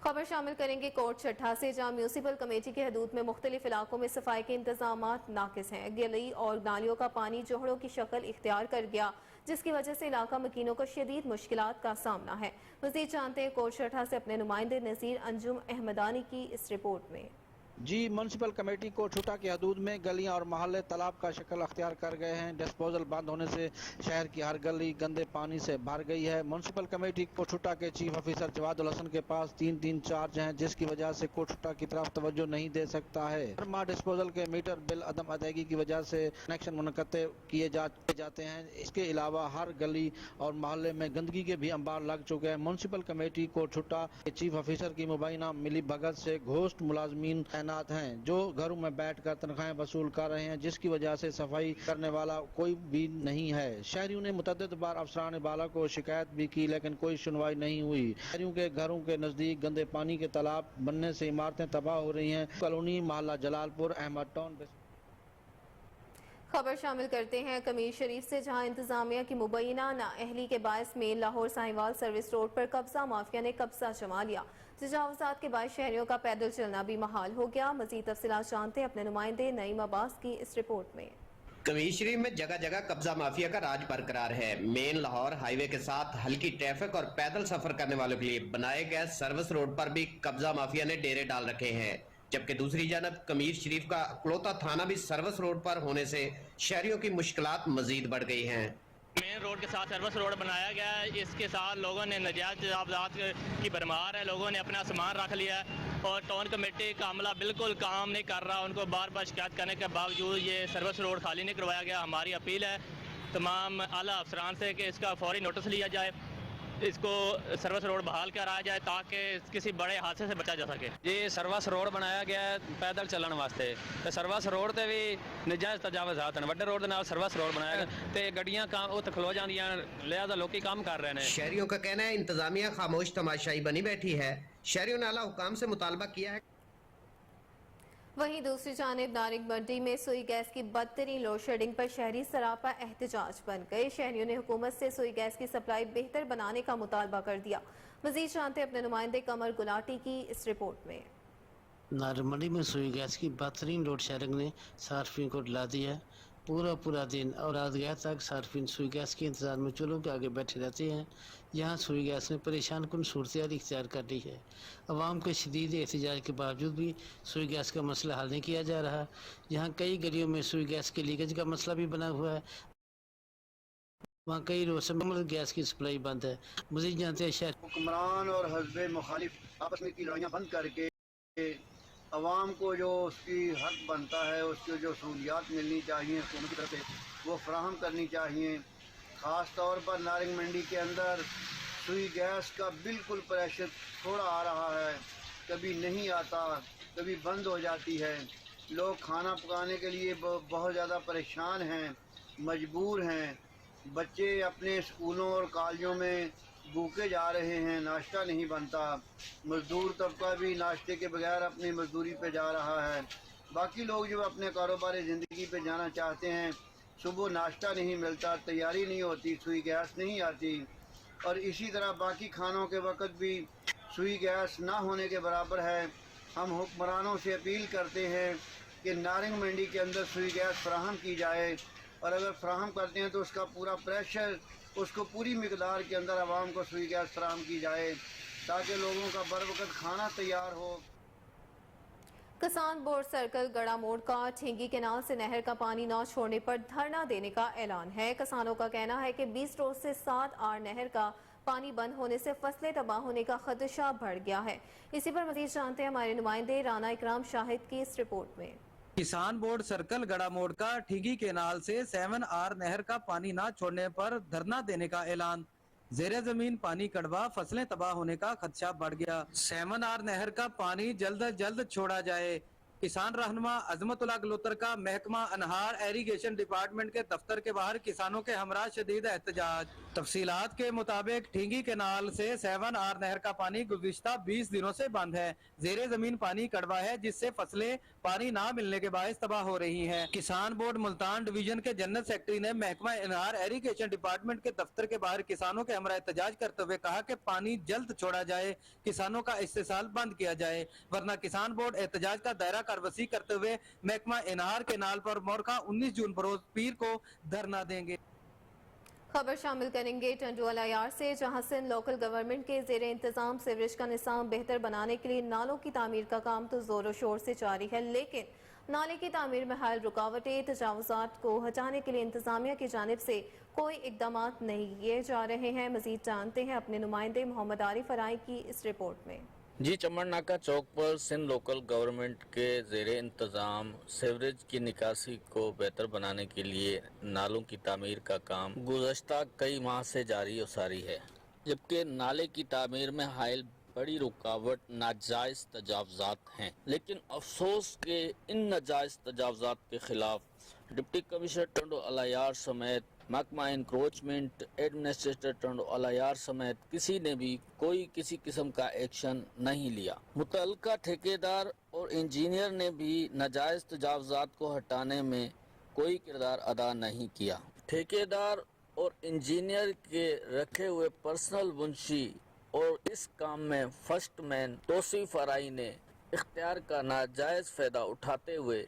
खबर शामिल करेंगे कोट छठा से, जहां म्यूनिसिपल कमेटी के हदूद में मुख्तलिफ इलाकों में सफाई के इंतजामात नाकिस हैं। गली और नालियों का पानी जोहड़ों की शक्ल इख्तियार कर गया, जिसकी वजह से इलाका मकीनों को शदीद मुश्किलात का सामना है। मज़ीद जानते हैं कोट छठा से अपने नुमाइंदे नज़ीर अंजुम अहमदानी की इस रिपोर्ट में। जी, म्यूनसिपल कमेटी कोटछुटा के हदूद में गलियां और मोहल्ले तालाब का शक्ल अख्तियार कर गए हैं। डिस्पोजल बंद होने से शहर की हर गली गंदे पानी से भर गई है। म्यूनसिपल कमेटी कोटछुटा के चीफ ऑफिसर जवादुल हसन के पास 3 चार्ज हैं, जिसकी वजह से कोटछुटा की तरफ तवज्जो नहीं दे सकता है। हर माह डिस्पोजल के मीटर बिल अदम अदायगी की वजह से कनेक्शन मुनक़्क़त किए जाते हैं। इसके अलावा हर गली और मोहल्ले में गंदगी के भी अंबार लग चुके हैं। म्यूनसिपल कमेटी कोटछुटा के चीफ ऑफिसर की मुबैना मिली भगत से घोस्ट मुलाजमीन तैनात हैं, जो घरों में बैठकर तनख्वाहें वसूल कर रहे हैं, जिसकी वजह से सफाई करने वाला कोई भी नहीं है। शहरियों ने मुतअद्दिद बार अफसरान बाला को शिकायत भी की, लेकिन कोई सुनवाई नहीं हुई। शहरियों के घरों के नजदीक गंदे पानी के तालाब बनने से इमारतें तबाह हो रही हैं। कॉलोनी मोहल्ला जलालपुर अहमद टाउन। खबर शामिल करते हैं कमीर शरीफ से, जहां इंतजामिया की मुबैना नाअहली के बायस में लाहौर साहिवाल सर्विस रोड पर कब्जा माफिया ने कब्जा जमा लिया। तजावुजात के बाद शहरियों का पैदल चलना भी महाल हो गया। मजीद तफसीलात जानते हैं अपने नुमाइंदे नईम अब्बास की इस रिपोर्ट में। कमीर शरीफ में जगह जगह कब्जा माफिया का राज बरकरार है। मेन लाहौर हाईवे के साथ हल्की ट्रैफिक और पैदल सफर करने वालों के लिए बनाए गए सर्विस रोड पर भी कब्जा माफिया ने डेरे डाल रखे हैं, जबकि दूसरी जानब कमीर शरीफ का अकलौता थाना भी सर्विस रोड पर होने से शहरियों की मुश्किलात मजीद बढ़ गई हैं। मेन रोड के साथ सर्विस रोड बनाया गया है, इसके साथ लोगों ने नजायज तजावुजात की भरमार है। लोगों ने अपना सामान रख लिया है और टाउन कमेटी का अमला बिल्कुल काम नहीं कर रहा। उनको बार बार शिकायत करने के बावजूद ये सर्विस रोड खाली नहीं करवाया गया। हमारी अपील है तमाम आला अफसरान से कि इसका फौरी नोटिस लिया जाए, इसको सर्विस रोड बहाल कराया जाए ताकि किसी बड़े हादसे से बचा जा सके। जी, सर्विस रोड बनाया गया है पैदल चलन वास्ते, तो सर्विस रोड ते भी नजायज तजावुजात हैं। वड्डे रोड दे नाल सर्विस रोड बनाया गया ते गड्डियां काम उत्ते खलो जांदियां, लिहाजा लोग काम कर रहे हैं। शहरियों का कहना है इंतजामिया खामोश तमाशाई बनी बैठी है। शहरियों ने आला हुकाम से मुतालबा किया है। वहीं दूसरी जानिब नारिंग मंडी में सुई गैस की बदतरीन लोड शेडिंग पर शहरी सरापा एहतजाज बन गए। शहरियों ने हुकूमत से सुई गैस की सप्लाई बेहतर बनाने का मुतालबा कर दिया। मजीद जानते अपने नुमाइंदे कमर गुलाटी की इस रिपोर्ट में। नारिंग मंडी में सुई गैस की बदतरीन लोड शेडिंग ने सार्फिन को डला दिया। पूरा दिन और रात गैस तक सार्फिन सुई गैस के इंतजार में चूल्हों के आगे बैठे रहते हैं। यहाँ सुई गैस ने परेशान कुन सूरत इख्तियार कर ली है। अवाम के शदीद एहतजाज के बावजूद भी सुई गैस का मसला हल नहीं किया जा रहा। यहाँ कई गलियों में सुई गैस के लीकेज का मसला भी बना हुआ है। वहाँ कई रोज से गैस की सप्लाई बंद है। मजीद जानते हैं शहर हुक्मरान और हज़ब मुखालिफ आपस में की लड़ाइयाँ बंद करके अवाम को जो उसकी हक बनता है, उसकी जो सहूलियात मिलनी चाहिए हुकूमत की तरफ से, वो फराहम करनी चाहिए। ख़ास तौर पर नारिंग मंडी के अंदर सुई गैस का बिल्कुल प्रेशर थोड़ा आ रहा है, कभी नहीं आता, कभी बंद हो जाती है। लोग खाना पकाने के लिए बहुत ज़्यादा परेशान हैं, मजबूर हैं। बच्चे अपने स्कूलों और कॉलेजों में भूखे जा रहे हैं, नाश्ता नहीं बनता। मज़दूर तबका भी नाश्ते के बगैर अपनी मजदूरी पे जा रहा है। बाकी लोग जो अपने कारोबारी ज़िंदगी पे जाना चाहते हैं, सुबह नाश्ता नहीं मिलता, तैयारी नहीं होती, सुई गैस नहीं आती। और इसी तरह बाकी खानों के वक्त भी सुई गैस ना होने के बराबर है। हम हुक्मरानों से अपील करते हैं कि नारिंग मंडी के अंदर सुई गैस फराहम की जाए और अगर फ्राहम करते हैं तो उसका पूरा प्रेशर, उसको पूरी मिकदार के अंदर आवाम को सुई गैस फराहम की जाए ताकि लोगों का बर वक्त खाना तैयार हो। किसान बोर्ड सर्कल गड़ा मोड़ का ठेंगी केनाल से नहर का पानी न छोड़ने पर धरना देने का ऐलान है। किसानों का कहना है कि 20 रोज से 7 आर नहर का पानी बंद होने से फसलें तबाह होने का खदशा बढ़ गया है। इसी पर मजीद जानते हैं हमारे नुमाइंदे राना इकराम शाहिद की इस रिपोर्ट में। किसान बोर्ड सर्कल गड़ा मोड़ का ठिगी केनाल से 7R नहर का पानी न छोड़ने पर धरना देने का ऐलान। जेरे जमीन पानी कड़वा, फसलें तबाह होने का खदशा बढ़ गया। 7R नहर का पानी जल्द अज जल्द छोड़ा जाए। किसान रहनुमा अजमतुल्लाह गलोतर का महकमा अनहार एरीगेशन डिपार्टमेंट के दफ्तर के बाहर किसानों के हमरा शदीद एहतजाज। तफसीलात के मुताबिक ठिंगी केनाल से 7R नहर का पानी गुज़िश्ता 20 दिनों से बंद है। जेरे जमीन पानी कड़वा है जिससे फसलें पानी ना मिलने के बायस तबाह हो रही हैं। किसान बोर्ड मुल्तान डिवीजन के जनरल सेक्रेटरी ने महकमा अनहार एरीगेशन डिपार्टमेंट के दफ्तर के बाहर किसानों के हमरा एहतजाज करते हुए कहा कि पानी जल्द छोड़ा जाए, किसानों का इस्तेसाल बंद किया जाए, वरना किसान बोर्ड एहतजाज का दायरा वसी करते हुए महकमा इनहार केनाल पर मोरखा 19 जून बरोज पीर को धरना देंगे। खबर शामिल करेंगे टंडू अलायार से, जहां सिंध लोकल गवर्नमेंट के जेरे इंतजाम सीवरेज का निज़ाम बेहतर बनाने के लिए नालों की तामीर का काम तो जोरों शोर से जारी है, लेकिन नाले की तामीर में हाल रुकावटें, तजावुज़ात को हटाने के लिए इंतजामिया की जानिब से कोई इकदाम नहीं किए जा रहे हैं। मजीद जानते हैं अपने नुमाइंदे मोहम्मद आरिफ अराई की इस रिपोर्ट में। जी, चमन नाका चौक पर सिंध लोकल गवर्नमेंट के ज़ेरे इंतज़ाम सीवरेज की निकासी को बेहतर बनाने के लिए नालों की तामीर का काम गुज़श्ता कई माह से जारी और सारी है, जबकि नाले की तामीर में हायल बड़ी रुकावट नाजायज़ तजावुज़ात हैं। लेकिन अफसोस के इन नाजायज़ तजावुज़ात के खिलाफ डिप्टी कमिश्नर टंडो अलायार समेत महकमा इंक्रोचमेंट एडमिनिस्ट्रेटर टंडो अलायार समेत किसी ने भी कोई किसी किस्म का एक्शन नहीं लिया। मुतल्लिका ठेकेदार और इंजीनियर ने भी नाजायज़ तजावुज़ात को हटाने में कोई किरदार अदा नहीं किया। ठेकेदार और इंजीनियर के रखे हुए पर्सनल मुंशी और इस काम में फर्स्ट मैन तौसीफ अराई ने इख्तियार का नाजायज़ फ़ायदा उठाते हुए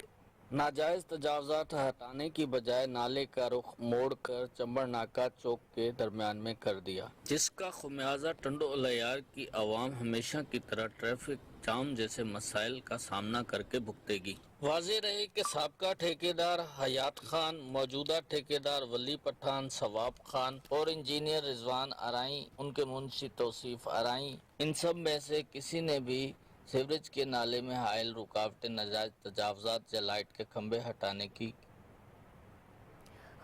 नाजायज़ तजावुज़ात हटाने की बजाय नाले का रुख मोड़कर चंबड़ नाका चौक के दरमियान में कर दिया, जिसका खुमियाजा टंडो अलायार की आवाम हमेशा की तरह ट्रैफिक जाम जैसे मसाइल का सामना करके भुगतेगी। वाज़ेह रहे कि साबका ठेकेदार हयात खान, मौजूदा ठेकेदार वली पठान, सवाब खान और इंजीनियर रिजवान अराई, उनके मुंशी तौसीफ अराई, इन सब में से किसी ने भी सीवरेज के नाले में हायल रुकावटें, नाजायज़ तजावुज़ात या लाइट के खंभे हटाने की।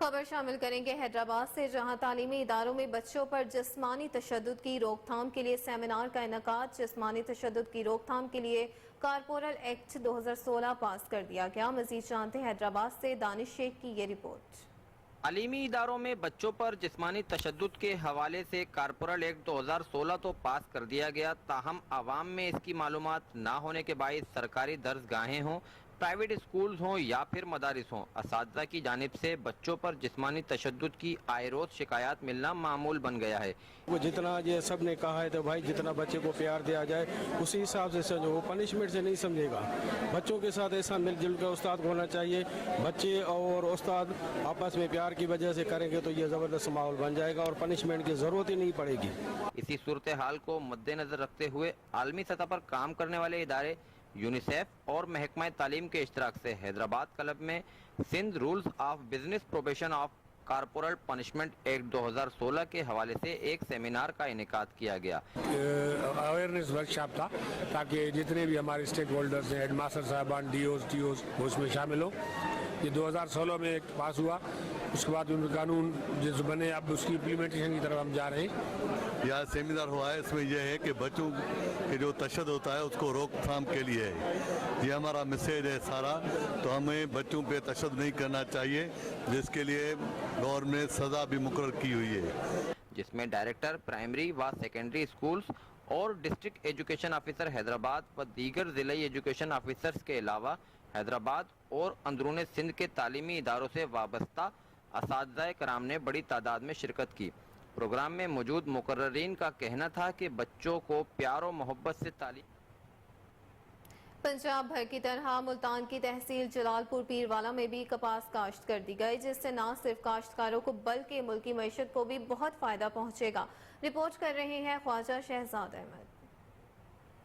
खबर शामिल करेंगे हैदराबाद से, जहां तालीमी इदारों में बच्चों पर जिस्मानी तशद्दुद की रोकथाम के लिए सेमिनार का इनेकाद। जिस्मानी तशद्दुद की रोकथाम के लिए कारपोरल एक्ट 2016 पास कर दिया गया। मजीद जानते हैं हैदराबाद से दानिश शेख की ये रिपोर्ट। तालीमी इदारों में बच्चों पर जिस्मानी तशद्दुद के हवाले से कारपोरल एक्ट 2016 तो पास कर दिया गया, ताहम आवाम में इसकी मालूमात ना होने के बायस सरकारी दर्सगाहें हों, प्राइवेट स्कूल्स हों या फिर मदारिस हों, असातिज़ा की जानिब से बच्चों पर जिस्मानी तशद्दुद की आए रोज़ शिकायत मिलना मामूल बन गया है। वो जितना ये सब ने कहा है तो भाई जितना बच्चे को प्यार दिया जाए उसी हिसाब से समझो, वो पनिशमेंट से नहीं समझेगा। बच्चों के साथ ऐसा मिलजुल कर उस्ताद को होना चाहिए। बच्चे और उस्ताद आपस में प्यार की वजह से करेंगे तो ये ज़बरदस्त माहौल बन जाएगा और पनिशमेंट की ज़रूरत ही नहीं पड़ेगी। इसी सूरत हाल को मद्देनजर रखते हुए आलमी सतह पर काम करने वाले इदारे यूनिसेफ और महकमा तालीम के इश्तराक से हैदराबाद क्लब में Sindh rules of business probation of corporal punishment act 2016 के हवाले से एक सेमिनार का इनेकाद किया गया। अवेयरनेस वर्कशॉप था ताकि जितने भी हमारे स्टेक होल्डर्स हैं, हेडमास्टर साहबान, टीओस वो उसमें शामिल हो। ये 2016 में एक्ट पास हुआ, उसके बाद उनके कानून जिस बने अब उसकी इम्प्लीमेंटेशन की तरफ हम जा रहे हैं। यह सेमिनार हुआ है, इसमें यह है कि बच्चों के जो तशद्दुद होता है उसको रोकथाम के लिए है। ये हमारा मैसेज है सारा। तो हमें बच्चों पे तशद्दुद नहीं करना चाहिए, जिसके लिए गवर्नमेंट ने सज़ा भी मुकर्रर की हुई है, जिसमें डायरेक्टर प्राइमरी व सेकेंडरी स्कूल्स और डिस्ट्रिक्ट एजुकेशन ऑफिसर हैदराबाद व दीगर ज़िला एजुकेशन ऑफिसर्स के अलावा हैदराबाद और अंदरून सिंध के तालीमी इदारों से वाबस्ता असातिज़ा कराम ने बड़ी तादाद में शिरकत की। प्रोग्राम में मौजूद मुकर्ररीन का कहना था कि बच्चों को प्यार और मोहब्बत से तालीम। पंजाब भर की तरह मुल्तान की तहसील जलालपुर पीरवाला में भी कपास काश्त कर दी गई, जिससे न सिर्फ काश्तकारों को बल्कि मुल्की मईशत को भी बहुत फायदा पहुंचेगा। रिपोर्ट कर रहे हैं ख्वाजा शहजाद अहमद।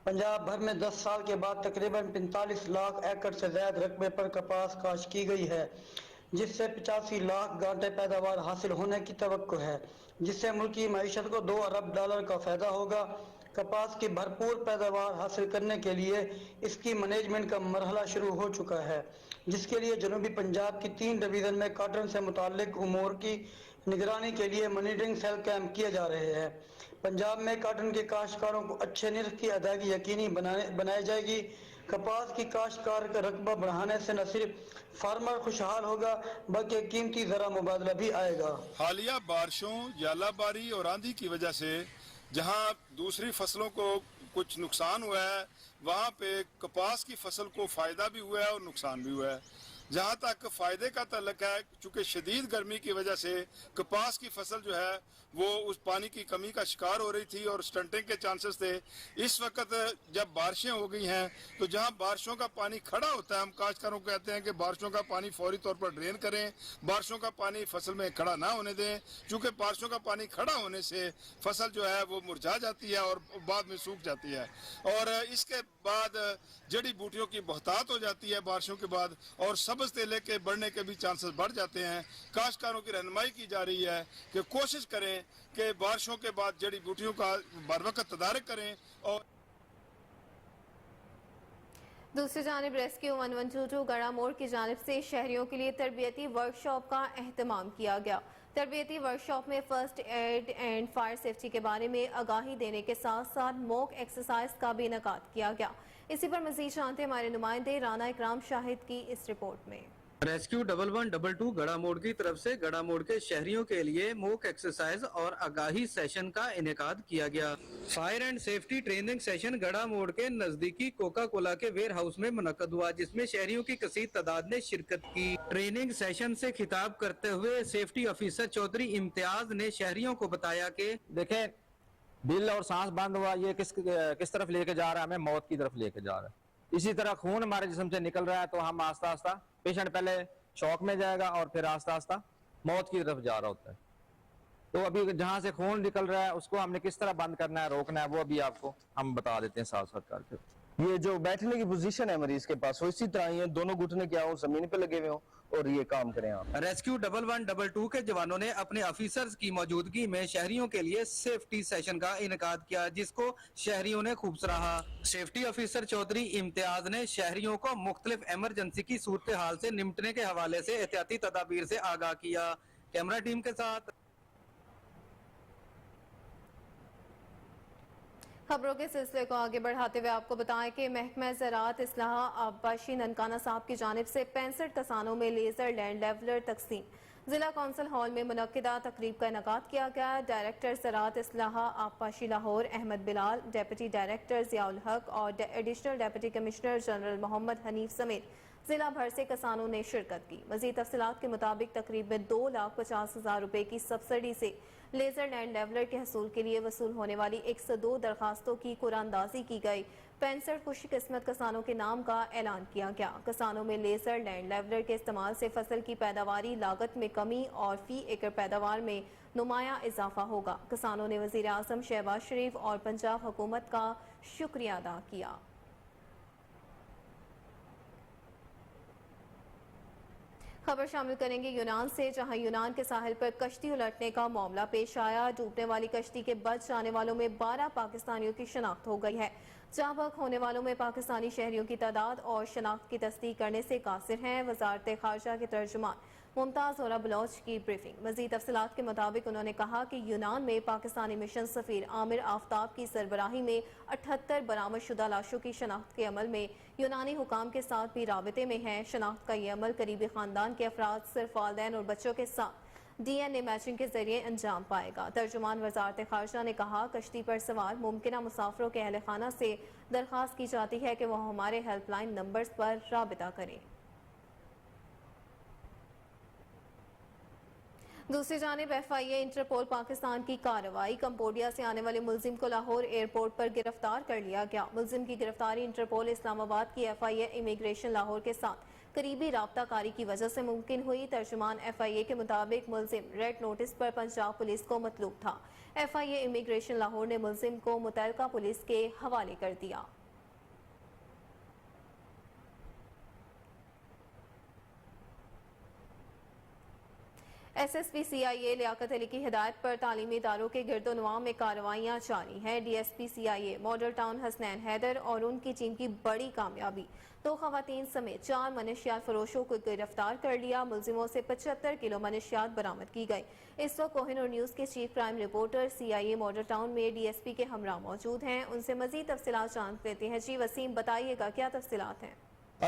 पंजाब भर में 10 साल के बाद तकरीबन 45 लाख एकड़ से ज्यादा रकबे पर कपास काश्त की गई है, जिससे 85 लाख गांठे पैदावार हासिल होने की तवक्को है, जिससे मुल्की मईशत को $2 अरब का फायदा होगा। कपास की भरपूर पैदावार हासिल करने के लिए इसकी मैनेजमेंट का मरहला शुरू हो चुका है, जिसके लिए जनूबी पंजाब की 3 डिवीजन में कॉटन से मुताल्लिक उमूर की निगरानी के लिए मॉनिटरिंग सेल कैंप किए जा रहे हैं। पंजाब में कॉटन के काश्तकारों को अच्छे निर्ख की अदायगी यकीनी बनाई जाएगी। कपास की काश्तकार का रकबा बढ़ाने से न सिर्फ फार्मर खुशहाल होगा बल्कि कीमती ज़रा मुबादला भी आएगा। हालिया बारिशों, यालाबारी और आंधी की वजह से जहां दूसरी फसलों को कुछ नुकसान हुआ है, वहां पे कपास की फसल को फायदा भी हुआ है और नुकसान भी हुआ है। जहां तक फायदे का तल्लुक है, चूंकि शदीद गर्मी की वजह से कपास की फसल जो है वो उस पानी की कमी का शिकार हो रही थी और स्टंटिंग के चांसेस थे। इस वक्त जब बारिशें हो गई हैं तो जहां बारिशों का पानी खड़ा होता है, हम काश्तकारों को कहते हैं कि बारिशों का पानी फौरी तौर पर ड्रेन करें, बारिशों का पानी फसल में खड़ा ना होने दें, क्योंकि बारिशों का पानी खड़ा होने से फसल जो है वो मुरझा जाती है और बाद में सूख जाती है और इसके बाद जड़ी बूटियों की बहुतात हो जाती है बारिशों के बाद और सब्ज तेले के बढ़ने के भी चांसेस बढ़ जाते हैं। काश्तकारों की रहनुमाई की जा रही है कि कोशिश करें कि बारिशों के बाद जड़ी बूटियों का बरवकत तदारक करें। और दूसरी जानिब रेस्क्यू 1122 गड़ा मोड़ की जानिब से शहरियों के लिए तरबियती वर्कशॉप का एहतमाम किया गया। तरबियती वर्कशॉप में first aid and fire safety के बारे में आगाही देने के साथ साथ मॉक एक्सरसाइज का भी इनेकाद किया गया। इसी पर मजीद जानते हमारे नुमाइंदे राना इकराम शाहिद की इस रिपोर्ट में। रेस्क्यू 1122 गड़ा मोड़ की तरफ से गड़ा मोड़ के शहरियों के लिए मॉक एक्सरसाइज और आगाही सेशन का इनेकाद किया गया। Fire and safety training session गड़ा मोड़ के नजदीकी कोका कोला के वेयर हाउस में मुनक्कद हुआ, जिसमें शहरियों की कसीर तादाद ने शिरकत की। ट्रेनिंग सेशन से खिताब करते हुए सेफ्टी ऑफिसर चौधरी इम्तियाज ने शहरियों को बताया कि देखें, दिल और सांस बंद हुआ, ये किस तरफ लेके जा रहा है, हमें मौत की तरफ लेके जा रहा है। इसी तरह खून हमारे जिस्म से निकल रहा है तो हम आस्ता आस्ता, पेशेंट पहले शॉक में जाएगा और फिर आस्ता आस्ता मौत की तरफ जा रहा होता है। तो अभी जहां से खून निकल रहा है उसको हमने किस तरह बंद करना है, रोकना है, वो अभी आपको हम बता देते हैं साथ साथ करके। ये जो बैठने की पोजीशन है मरीज के पास, वो इसी तरह ही है, दोनों घुटने क्या हो जमीन पे लगे हुए हो और ये काम करें आप। रेस्क्यू 1122 के जवानों ने अपने ऑफिसर्स की मौजूदगी में शहरियों के लिए सेफ्टी सेशन का इनेकाद किया, जिसको शहरियों ने खूब सराहा। सेफ्टी ऑफिसर चौधरी इम्तियाज ने शहरियों को मुख्तलिफ इमरजेंसी की सूरत हाल से निपटने के हवाले से एहतियाती तदाबीर से आगाह किया। कैमरा टीम के साथ खबरों के सिलसिले को आगे बढ़ाते हुए आपको बताएं कि महकमा ज़राअत इस्लाह आबाशी ननकाना साहब की जानिब से 65 कसानों में लेजर लैंड लेवलर तकसीम। जिला कौंसिल हॉल में मुनक्किदा तकरीब का इनेकाद किया गया। डायरेक्टर ज़राअत इस्लाह आबाशी लाहौर अहमद बिलाल, डेप्यूटी डायरेक्टर ज़ियाउल हक और additional deputy commissioner general Mohammad Hanif समेत जिला भर से किसानों ने शिरकत की। मज़ीद तफसीलात के मुताबिक तकरीब में 2,50,000 रुपए की सब्सिडी से लेजर लैंड लेवलर के हसूल के लिए वसूल होने वाली 102 दरखास्तों की कुरानंदाजी की गई। 65 खुशकिस्मत किसानों के नाम का ऐलान किया गया। किसानों में लेजर लैंड लेवलर के इस्तेमाल से फसल की पैदावारी लागत में कमी और फी एकड़ पैदावार में नुमाया इजाफा होगा। किसानों ने वज़ीर आज़म शहबाज शरीफ और पंजाब हुकूमत का शुक्रिया अदा किया। खबर शामिल करेंगे यूनान से, जहां यूनान के साहिल पर कश्ती उलटने का मामला पेश आया। डूबने वाली कश्ती के बच जाने वालों में 12 पाकिस्तानियों की शनाख्त हो गई है। जाँ बहक होने वालों में पाकिस्तानी शहरियों की तादाद और शनाख्त की तस्दीक करने से कासिर हैं। वजारत खारजा के तर्जुमान मुमताज़ और बलोच की ब्रीफिंग। मज़ीद तफसीलात के मुताबिक उन्होंने कहा कि यूनान में पाकिस्तानी मिशन सफ़ीर आमिर आफ्ताब की सरबराही में 78 बरामदशुदा लाशों की शनाख्त के अमल में यूनानी हुकाम के साथ भी राबते में है। शनाख्त का ये अमल करीबी ख़ानदान के अफराद, सिर्फ वालिदैन और बच्चों के साथ DNA मैचिंग के जरिए अंजाम पाएगा। तर्जुमान वजारत खारजा ने कहा, कश्ती पर सवार मुमकिना मुसाफिरों के अहल खाना से दरख्वास्त की जाती है कि वह हमारे हेल्पलाइन नंबर्स पर राबिता करें। दूसरी जानिब FIA इंटरपोल पाकिस्तान की कार्रवाई। कंबोडिया से आने वाले मुलजिम को लाहौर एयरपोर्ट पर गिरफ्तार कर लिया गया। मुलजिम की गिरफ्तारी इंटरपोल इस्लामाबाद की FIA इमिग्रेशन लाहौर के साथ करीबी राब्ताकारी की वजह से मुमकिन हुई। तर्जुमान FIA के मुताबिक मुलजिम रेड नोटिस पर पंजाब पुलिस को मतलूब था। FIA इमिग्रेशन लाहौर ने मुलजिम को मुतलका पुलिस के हवाले कर दिया। SSP CIA लियाकत अली की हिदायत पर तालीमी इदारों के गिरदोनवा में कार्रवाइयाँ जारी हैं। DSP CIA model town Hasnain Haider और उनकी टीम की बड़ी कामयाबी, 2 खवातीन समेत 4 मनशियात फरोशों को गिरफ्तार कर लिया। मुलजिमों से 75 किलो मनशियात बरामद की गई। इस वक्त कोहिनूर न्यूज़ के chief crime reporter CIA model town में DSP के हमरा मौजूद हैं। उनसे मजीद तफसीलात जान लेते हैं। जी वसीम, बताइएगा क्या तफसीलात हैं?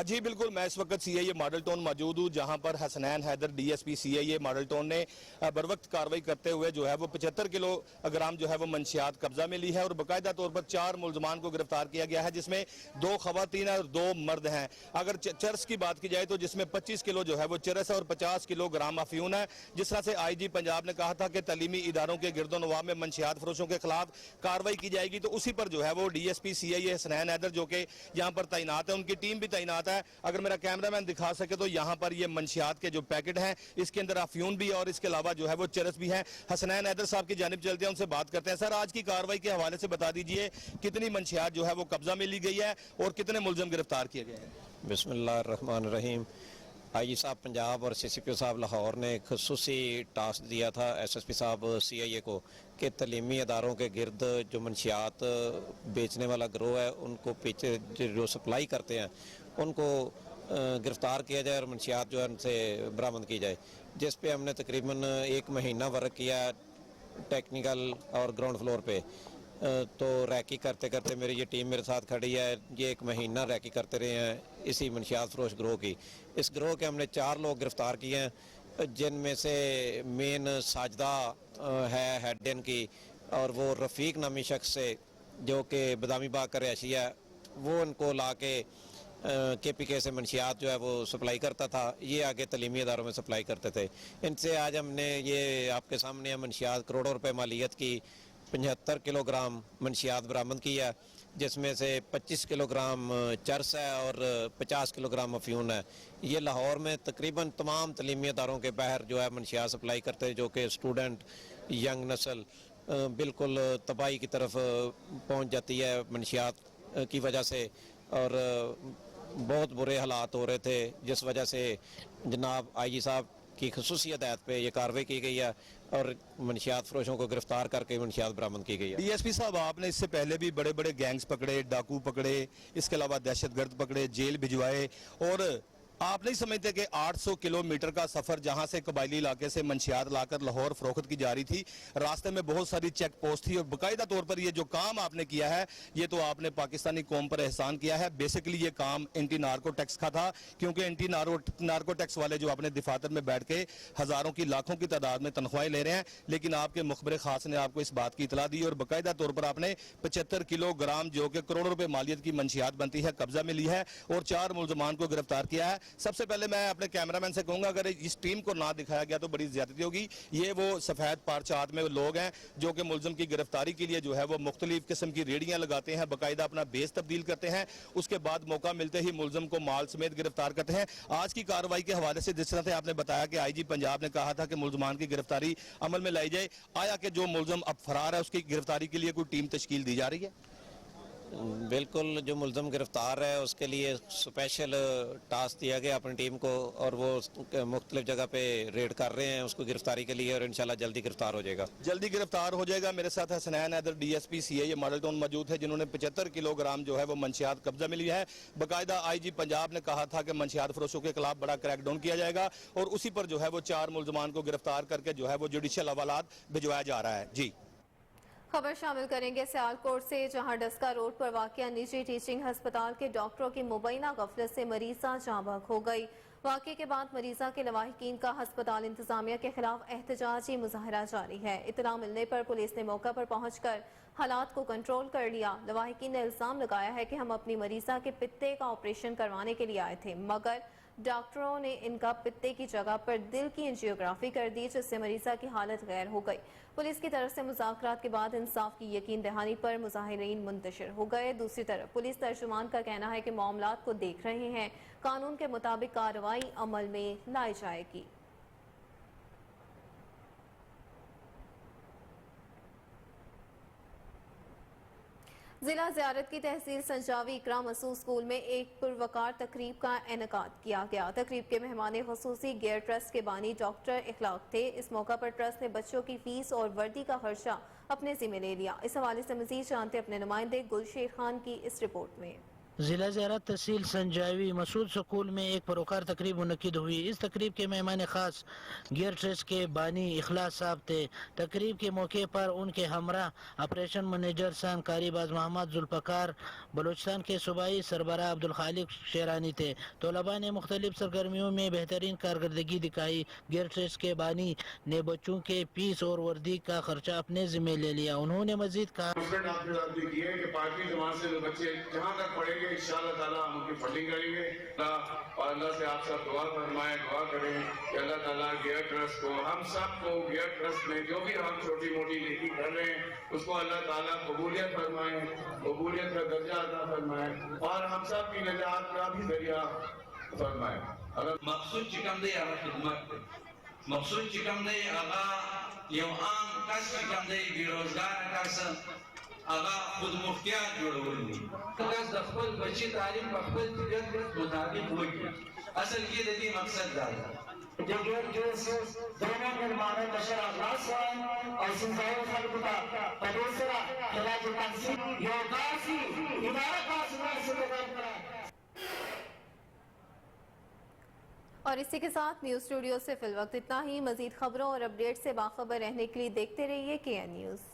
जी बिल्कुल, मैं इस वक्त CIA मॉडल टाउन मौजूद हूँ, जहाँ पर Hasnain Haider DSP CIA model town ने बरवक्त कार्रवाई करते हुए जो है वो 75 किलोग्राम जो है वो मंशियात कब्जा में ली है और बाकायदा तौर पर 4 मुलजमान को गिरफ्तार किया गया है, जिसमें 2 खवातीन और 2 मर्द हैं। अगर चरस की बात की जाए तो जिसमें 25 किलो जो है वो चरस है और 50 किलोग्राम अफयून है। जिस तरह से IG पंजाब ने कहा था कि तालीमी इदारों के गिरदोनवा में मंशियात फरोशों के खिलाफ कार्रवाई की जाएगी, तो उसी पर जो है वो DSP CIA हसनैन हैदर जो कि यहाँ पर तैनात है, उनकी टीम भी तैनात है। अगर मेरा कैमरामैन दिखा सके तो यहाँ पर ये मंशियात के जो पैकेट हैं, इसके अंदर अफयून भी और इसके अलावा जो है वो चरस भी है। हसनैन हैदर साहब की जानिब चलते हैं, उनसे बात करते हैं। सर, आज की कार्रवाई के हवाले से बता दीजिए, कितनी मंशियात जो है वो कब्जा में ली गई है और कितने मुलजिम गिरफ्तार किए गए हैं? बिस्मिल्लाहिर्रहमानिर्रहीम। IG साहब पंजाब और CCPO साहब लाहौर ने खुसूसी टास्क दिया था SSP साहब CIA को कि तलीमी अदारों के गिर्द जो मंशियात बेचने वाला गिरोह है, उनको पीछे जो सप्लाई करते हैं उनको गिरफ्तार किया जाए और मंशियात जो है उनसे बरामद की जाए, जिस पे हमने तकरीबन 1 महीना वर्क किया टेक्निकल और ग्राउंड फ्लोर पे। तो रैकी करते करते मेरी ये टीम मेरे साथ खड़ी है, ये 1 महीना रैकी करते रहे हैं इसी मंशियात फरोश ग्रोह की। इस ग्रोह के हमने 4 लोग गिरफ्तार किए हैं, जिनमें से मेन साजदा है हेडन की, और वो रफ़ीक नामी शख्स से जो कि बदामी बाग का रहायशी है, वो उनको ला के KPK से मंशियात जो है वो सप्लाई करता था, ये आगे तलीमी अदारों में सप्लाई करते थे। इनसे आज हमने ये आपके सामने मंशियात करोड़ों रुपए मालियत की 75 किलोग्राम मंशियात बरामद की है, जिसमें से 25 किलोग्राम चरस है और 50 किलोग्राम अफ्यून है। ये लाहौर में तकरीबन तमाम तलीमी अदारों के बाहर जो है मंशियात सप्लाई करते हैं, जो कि स्टूडेंट यंग नस्ल बिल्कुल तबाही की तरफ पहुंच जाती है मंशियात की वजह से, और बहुत बुरे हालात हो रहे थे, जिस वजह से जनाब IG साहब की खुसूसी हदायत पे ये कार्रवाई की गई है और मंशियात फरोशों को गिरफ्तार करके मंशियात बरामद की गई है। DSP साहब, आपने इससे पहले भी बड़े बड़े गैंग्स पकड़े, डाकू पकड़े, इसके अलावा दहशतगर्द पकड़े, जेल भिजवाए, और आप नहीं समझते कि 800 किलोमीटर का सफर जहां से कबायली इलाके से मंशियात लाकर लाहौर फरोख्त की जा रही थी, रास्ते में बहुत सारी चेक पोस्ट थी और बाकायदा तौर पर ये जो काम आपने किया है, ये तो आपने पाकिस्तानी कौम पर एहसान किया है। बेसिकली ये काम एंटी नार्को टैक्स का था, क्योंकि एंटी नार्को टैक्स वाले जो अपने दफातर में बैठ के हजारों की लाखों की तादाद में तनख्वाहें ले रहे हैं, लेकिन आपके मुखबिर खास ने आपको इस बात की इतला दी और बाकायदा तौर पर आपने 75 किलोग्राम जो कि करोड़ों रुपए मालियत की मंशियात बनती है कब्जा में ली है और 4 मुलजमान को गिरफ्तार किया है। सबसे पहले मैं अपने कैमरामैन से कहूंगा, अगर इस टीम को ना दिखाया गया तो बड़ी ज्यादती होगी। ये वो सफेद पारचात में लोग हैं जो कि मुलजिम की गिरफ्तारी के लिए जो है वो मुख्तलिफ किस्म की रेडियां लगाते हैं, बाकायदा अपना बेस तब्दील करते हैं, उसके बाद मौका मिलते ही मुलजिम को माल समेत गिरफ्तार करते हैं। आज की कार्रवाई के हवाले से जिस तरह से आपने बताया कि IG पंजाब ने कहा था कि मुलजमान की गिरफ्तारी अमल में लाई जाए, आया कि जो मुलजिम अब फरार है उसकी गिरफ्तारी के लिए कोई टीम तश्कील दी जा रही है? बिल्कुल, जो मुलजम गिरफ्तार है उसके लिए स्पेशल टास्क दिया गया अपनी टीम को, और वो मुख्तलिफ जगह पे रेड कर रहे हैं उसको गिरफ्तारी के लिए, और इंशाल्लाह जल्दी गिरफ्तार हो जाएगा। जल्दी गिरफ्तार हो जाएगा। मेरे साथ Hasnain Haider DSP CIA model town मौजूद है, जिन्होंने 75 किलोग्राम जो है वो मंशियात कब्जा में लिया है। बाकायदा IG पंजाब ने कहा था कि मंशियात फरोशों के खिलाफ बड़ा क्रैकडाउन किया जाएगा और उसी पर जो है वो 4 मुलजमान को गिरफ्तार करके जो है वो जुडिशियल हवालात भिजवाया जा रहा है। जी, खबर शामिल करेंगे सियालकोट से, जहां डस्का रोड पर वाक़या निजी टीचिंग हस्पताल के डॉक्टरों की मुबैना गफलत से मरीजा जाँ बहक हो गई। वाक़े के बाद मरीजा के लवाहिकीन का हस्पताल इंतजामिया के खिलाफ एहतजाजी मुजाहरा जारी है। इतला मिलने पर पुलिस ने मौका पर पहुंचकर हालात को कंट्रोल कर लिया। लवाहिकीन ने इल्जाम लगाया है कि हम अपनी मरीजा के पित्ते का ऑपरेशन करवाने के लिए आए थे, मगर डॉक्टरों ने इनका पित्ते की जगह पर दिल की एंजियोग्राफी कर दी, जिससे मरीजा की हालत गैर हो गई। पुलिस की तरफ से मुज़ाकरात के बाद इंसाफ की यकीन दहानी पर मुजाहिरीन मुंतशिर हो गए। दूसरी तरफ पुलिस तर्जुमान का कहना है कि मामलात को देख रहे हैं, कानून के मुताबिक कार्रवाई अमल में लाई जाएगी। जिला ज़ियारत की तहसील संजावी इकरा मसूद स्कूल में एक पुरवकार तकरीब का इनेकाद किया गया। तकरीब के मेहमान खुसूसी गेयर ट्रस्ट के बानी डॉक्टर इखलाक थे। इस मौका पर ट्रस्ट ने बच्चों की फीस और वर्दी का खर्चा अपने जिम्मे ले लिया। इस हवाले से मजीद जानते अपने नुमाइंदे गुलशेर खान की इस रिपोर्ट में। जिला ज़ियारत तहसील संजावी मसूद स्कूल में एक परोकार तकरीब मुनक्किद हुई। इस तकरीब के मेहमान खास गियर ट्रस्ट के बानी इखलास साहब थे। तकरीब के मौके पर उनके हमरा ऑपरेशन मैनेजर सन कारीबाज मोहम्मद जुल्फकार, बलूचिस्तान के सूबाई सरबराह अब्दुल खालिक शेरानी थे। तलबा ने मुख्तलिफ सरगर्मियों में बेहतरीन कारकर्दगी दिखाई। गियर ट्रस्ट के बानी ने बच्चों के फीस और वर्दी का खर्चा अपने जिम्मे ले लिया। उन्होंने मजीद कहा इंशाअल्लाह ताला हम उनकी फंडिंग करेंगे और अल्लाह से आप सब दुआ फरमाएं, दुआ करें कि अल्लाह ताला गियर ट्रस्ट को, हम सब को गियर ट्रस्ट में जो भी हम छोटी मोटी नेकी कर रहे हैं उसको अल्लाह ताला कबूलियत फरमाए, कबूलियत का दर्जा अता फरमाए और हम सब की निजात का भी जरिया फरमाए। मकसूद चिकम दे आगा खिदमत, मकसूद चिकम दे आगा यो आम कस चिकम दे बेरोजगार कस आगा खुद मुख्तियार जोड़वली दखल बच्ची तालीम बखल तिजत मुताबिक होगी। असल ये दे मकसद दादा जो दोनों निर्माण बशर अखलास और सिंचाई खलबता पदेसरा खिलाफ तंजीम योगासी इदारा खास से करा। और इसी के साथ न्यूज़ स्टूडियो से फिलवक्त इतना ही। मजीद खबरों और अपडेट से बाखबर रहने के लिए देखते रहिए KN न्यूज़।